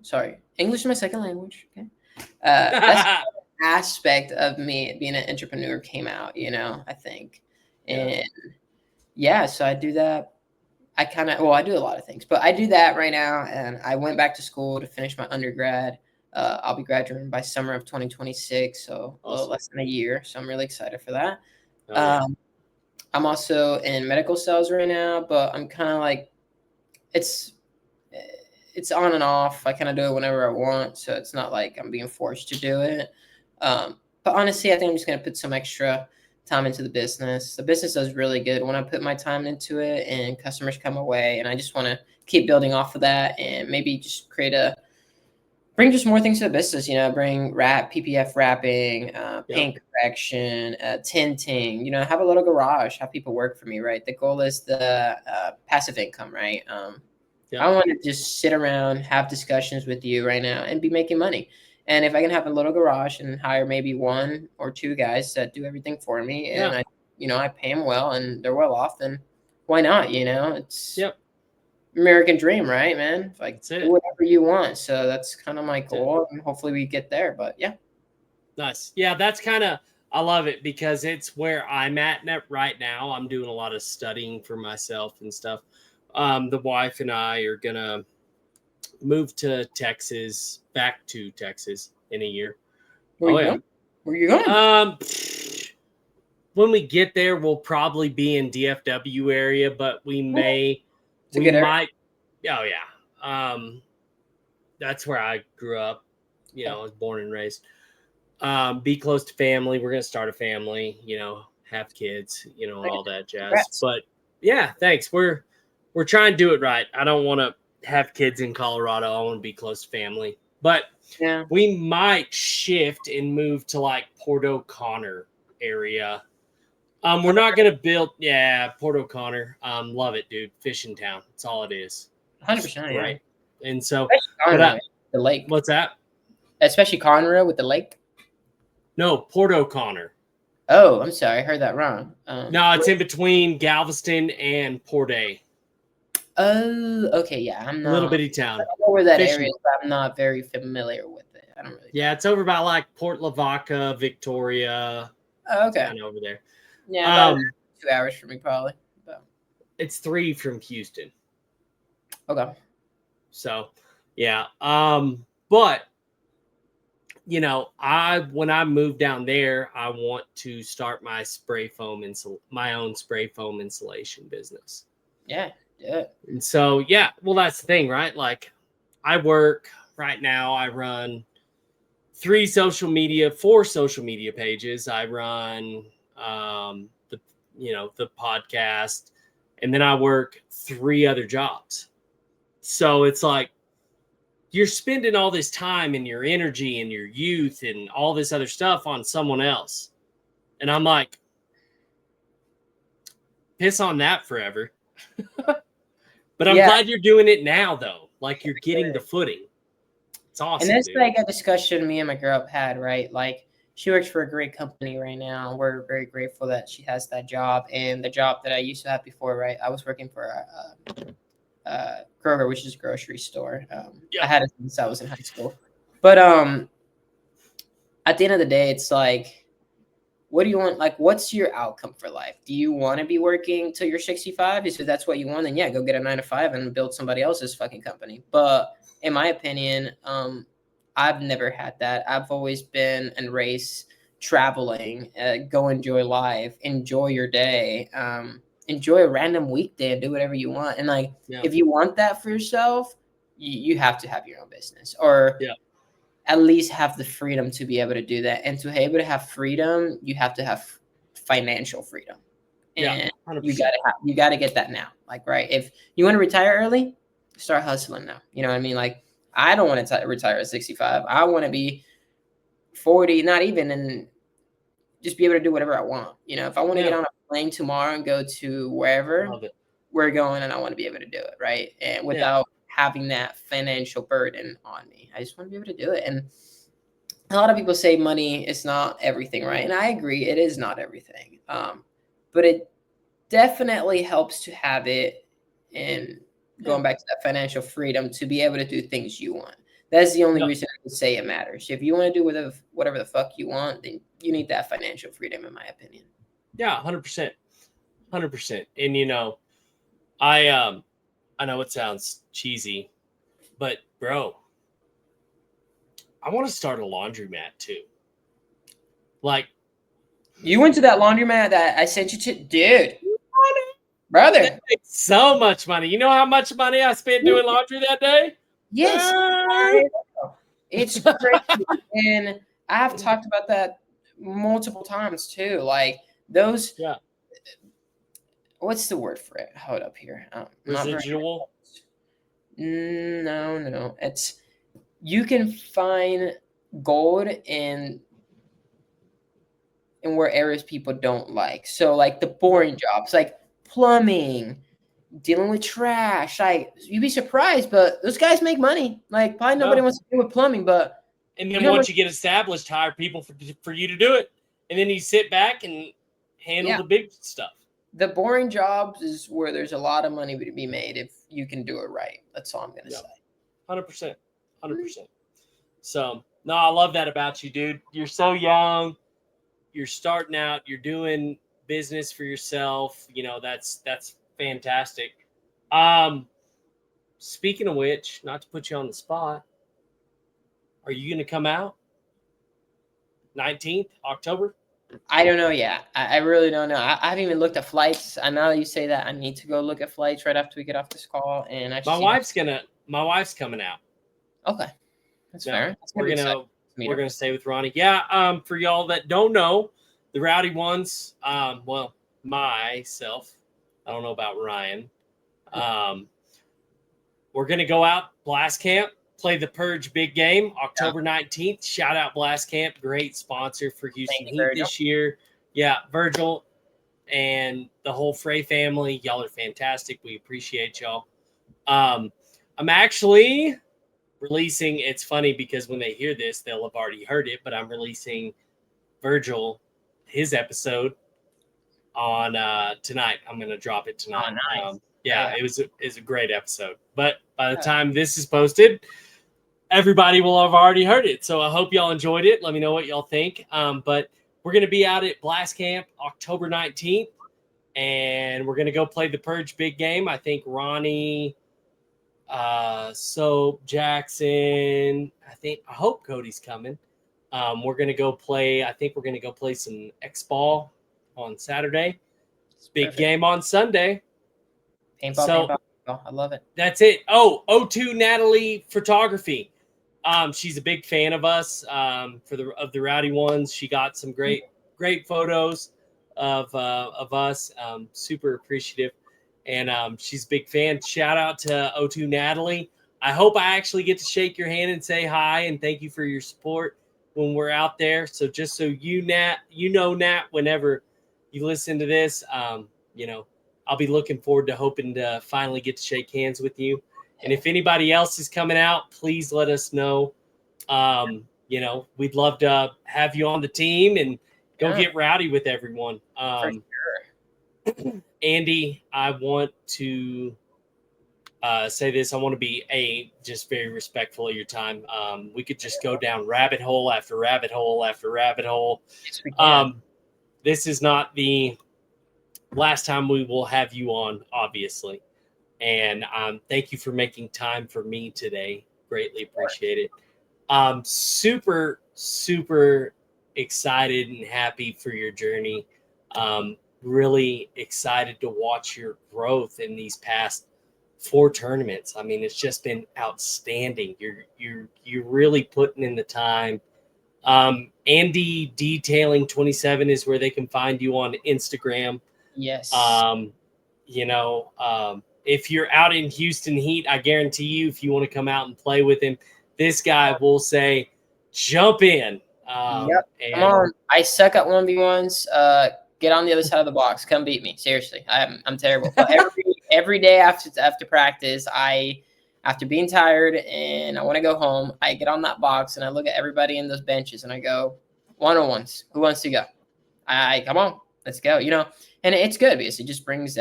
Sorry. English is my second language. Okay. That's aspect of me being an entrepreneur came out, I think. And so I do that. I do a lot of things, but I do that right now. And I went back to school to finish my undergrad. I'll be graduating by summer of 2026. So awesome. A little less than a year. So I'm really excited for that. I'm also in medical sales right now, but I'm kind of like, it's on and off. I kind of do it whenever I want. So it's not like I'm being forced to do it. But honestly, I think I'm just going to put some extra time into the business. The business does really good when I put my time into it and customers come away. And I just want to keep building off of that and maybe just bring just more things to the business, bring PPF wrapping, paint correction, tinting, have a little garage, have people work for me, right? The goal is the passive income, right? I want to just sit around, have discussions with you right now and be making money. And if I can have a little garage and hire maybe 1 or 2 guys that do everything for me and I pay them well and they're well off, then why not? It's American dream, right, man? Like, That's it. do whatever you want. So that's kind of my That's it. goal, and hopefully we get there. But yeah, Nice. Yeah, that's kind of I love it because it's where I'm at right now. I'm doing a lot of studying for myself and stuff. The wife and I are gonna move to Texas, back to Texas in a year. where Oh you yeah. going? Where you going? When we get there, we'll probably be in DFW area, but It's a we good area. might. Oh yeah. That's where I grew up. I was born and raised. Be close to family. We're gonna start a family. Have kids. All that jazz. Congrats. But yeah, thanks. We're trying to do it right. I don't want to have kids in Colorado. I want to be close to family. But Yeah. we might shift and move to like Port O'Connor area. We're not gonna build. Yeah, Port O'Connor. Love it, dude. Fishing town. That's all it is. 100%. Yeah. Right. And so, Especially but Conroe, the lake. what's that? Especially Conroe with the lake. No, Port O'Connor. Oh, I'm sorry, I heard that wrong. No, it's in between Galveston and Port A. Oh, okay, yeah, I'm Little not. bitty town. I know where that Fishing. area is, but I'm not very familiar with it. I don't really. Yeah, it's over by like Port Lavaca, Victoria. Oh, okay. Kind of over there. Yeah, about 2 hours for me, probably. But. It's 3 from Houston. Okay. So, yeah. But when I move down there, I want to start my my own spray foam insulation business. Yeah, yeah. And so, yeah, well, that's the thing, right? Like, I work right now. I run 4 social media pages. I run the podcast, and then I work 3 other jobs. So it's like you're spending all this time and your energy and your youth and all this other stuff on someone else. And I'm like, piss on that forever. But I'm glad you're doing it now, though. Like, you're getting the footing. It's awesome. And that's dude. like a discussion me and my girl had, right? Like, she works for a great company right now. We're very grateful that she has that job. And the job that I used to have before, right? I was working for Kroger, which is a grocery store. I had it since I was in high school. But at the end of the day, it's like, what do you want? Like, what's your outcome for life? Do you want to be working till you're 65? If that's what you want, then yeah, go get a 9-to-5 and build somebody else's fucking company. But in my opinion, I've never had that. I've always been and raised traveling, go enjoy life, enjoy your day, enjoy a random weekday and do whatever you want. And like, if you want that for yourself, you have to have your own business, or at least have the freedom to be able to do that. And to be able to have freedom, you have to have financial freedom. And you gotta get that now. Like, right, if you want to retire early, start hustling now. You know what I mean? Like, I don't want to retire at 65. I want to be 40, not even, and just be able to do whatever I want. If I want to get on a plane tomorrow and go to wherever we're going, and I want to be able to do it, right? And without having that financial burden on me. I just want to be able to do it. And a lot of people say money is not everything, right? And I agree, it is not everything. But it definitely helps to have it, and going back to that financial freedom, to be able to do things you want. That's the only reason I would say it matters. If you want to do whatever the fuck you want, then you need that financial freedom, in my opinion. Yeah, 100%. 100%. And, I know it sounds cheesy, but, bro, I want to start a laundromat, too. Like, you went to that laundromat that I sent you to? Dude. Brother. That makes so much money. You know how much money I spent doing laundry that day? Yes. It's crazy. And I have talked about that multiple times too. Like, those. Yeah. What's the word for it? Hold up here. Residual? No. It's, you can find gold in where areas people don't like. So like the boring jobs, like plumbing, dealing with trash. Like, you'd be surprised, but those guys make money. Like, probably nobody wants to deal with plumbing, but and then once you get established, hire people for you to do it, and then you sit back and handle the big stuff. the boring jobs is where there's a lot of money to be made if you can do it right. That's all I'm gonna say. 100%. 100%. So, no, I love that about you, dude. You're so young. You're starting out. You're doing business for yourself. That's fantastic. Um, Speaking of which, not to put you on the spot, are you going to come out 19th October? I don't know yet. I really don't know. I haven't even looked at flights. And now that you say that, I need to go look at flights right after we get off this call. And My wife's coming out. Okay, that's fair. That's We're gonna stay with Ronnie. Yeah. For y'all that don't know, the Rowdy Ones. Well, myself. I don't know about Ryan. We're gonna go out Blast Camp, play the Purge big game October 19th. Shout out Blast Camp, great sponsor for Houston Heat this year. Yeah, Virgil and the whole Frey family, y'all are fantastic. We appreciate y'all. I'm actually releasing. It's funny because when they hear this, they'll have already heard it. But I'm releasing Virgil his episode on tonight. I'm gonna drop it tonight. Oh, nice. It was a great episode. But by the time this is posted, everybody will have already heard it. So I hope y'all enjoyed it. Let me know what y'all think. But we're going to be out at Blast Camp October 19th, and we're going to go play the Purge big game. I think Ronnie, Soap, Jackson, I hope Cody's coming. We're going to go play. I think we're going to go play some X-Ball on Saturday. Big game on Sunday. Paintball. I love it. That's it. Oh, O2 Natalie Photography. She's a big fan of us. Of the Rowdy Ones. She got some great photos of us. Super appreciative, and she's a big fan. Shout out to O2 Natalie. I hope I actually get to shake your hand and say hi and thank you for your support when we're out there. So just so Nat, whenever you listen to this, I'll be looking forward to hoping to finally get to shake hands with you. And if anybody else is coming out, please let us know. We'd love to have you on the team and go get rowdy with everyone. For sure. Andy, I want to say this. I want to be just very respectful of your time. We could just go down rabbit hole after rabbit hole after rabbit hole. Yes, we can. This is not the last time we will have you on, obviously. And thank you for making time for me today. Greatly appreciate it. Super, super excited and happy for your journey. Really excited to watch your growth in these past 4 tournaments. I mean, it's just been outstanding. You're really putting in the time. Andy Detailing 27 is where they can find you on Instagram. Yes. If you're out in Houston Heat, I guarantee you, if you want to come out and play with him, this guy will say, jump in. Yep. Come on. I suck at 1v1s. Get on the other side of the box. Come beat me. Seriously. I'm terrible. But every day after practice, after being tired and I want to go home, I get on that box and I look at everybody in those benches and I go, 1-on-1s. Who wants to go? Come on. Let's go. And it's good because it just brings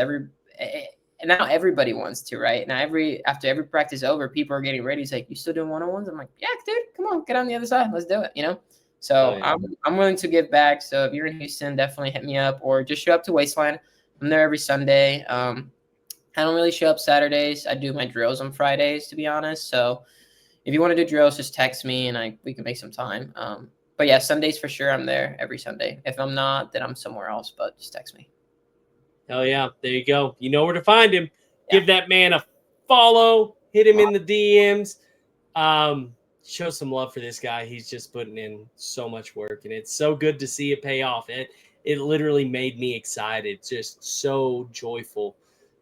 and now everybody wants to, right? Now after every practice over, people are getting ready. He's like, you still doing 1-on-1s? I'm like, yeah, dude, come on, get on the other side. Let's do it, So I'm willing to give back. So if you're in Houston, definitely hit me up or just show up to Wasteland. I'm there every Sunday. I don't really show up Saturdays. I do my drills on Fridays, to be honest. So if you want to do drills, just text me and we can make some time. But yeah, Sundays for sure. I'm there every Sunday. If I'm not, then I'm somewhere else, but just text me. Hell yeah. There you go. You know where to find him. Yeah. Give that man a follow. Hit him in the DMs. Show some love for this guy. He's just putting in so much work, and it's so good to see it pay off. It literally made me excited. Just so joyful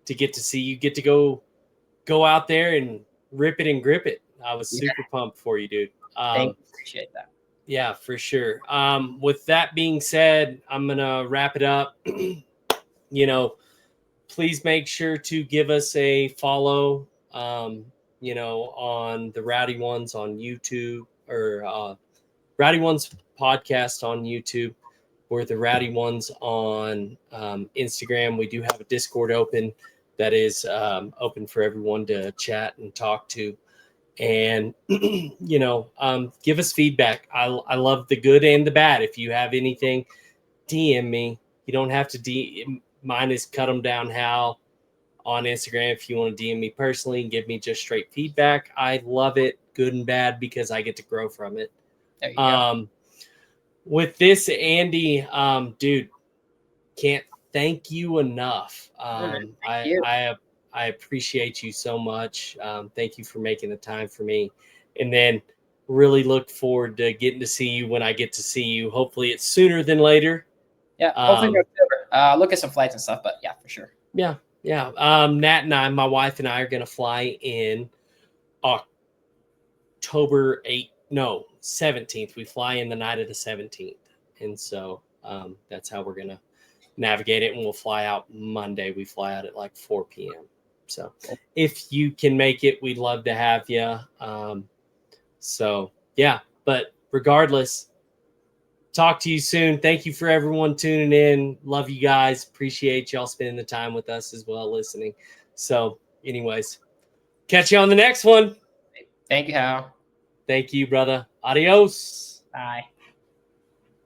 to get to see you get to go out there and rip it and grip it. I was super pumped for you, dude. Thank you. Appreciate that. Yeah, for sure. With that being said, I'm going to wrap it up. Please make sure to give us a follow, on the Rowdy Ones on YouTube or Rowdy Ones podcast on YouTube. We're the Rowdy Ones on Instagram. We do have a Discord open that is open for everyone to chat and talk to. And, give us feedback. I love the good and the bad. If you have anything, DM me. You don't have to mine is Cut 'em Down Hal on Instagram. If you want to DM me personally and give me just straight feedback, I love it, good and bad, because I get to grow from it. There you go. With this, Andy, dude, can't thank you enough. Thank you. I appreciate you so much. Thank you for making the time for me. And then really look forward to getting to see you when I get to see you. Hopefully it's sooner than later. Yeah, hopefully in October. Look at some flights and stuff, but yeah, for sure. Yeah. Nat and I, my wife and I, are going to fly in October 17th. We fly in the night of the 17th. And so that's how we're going to navigate it. And we'll fly out Monday. We fly out at like 4 p.m. So if you can make it, we'd love to have you. But regardless, talk to you soon. Thank you for everyone tuning in. Love you guys. Appreciate y'all spending the time with us as well, listening. So anyways, catch you on the next one. Thank you, Hal. Thank you, brother. Adios. Bye.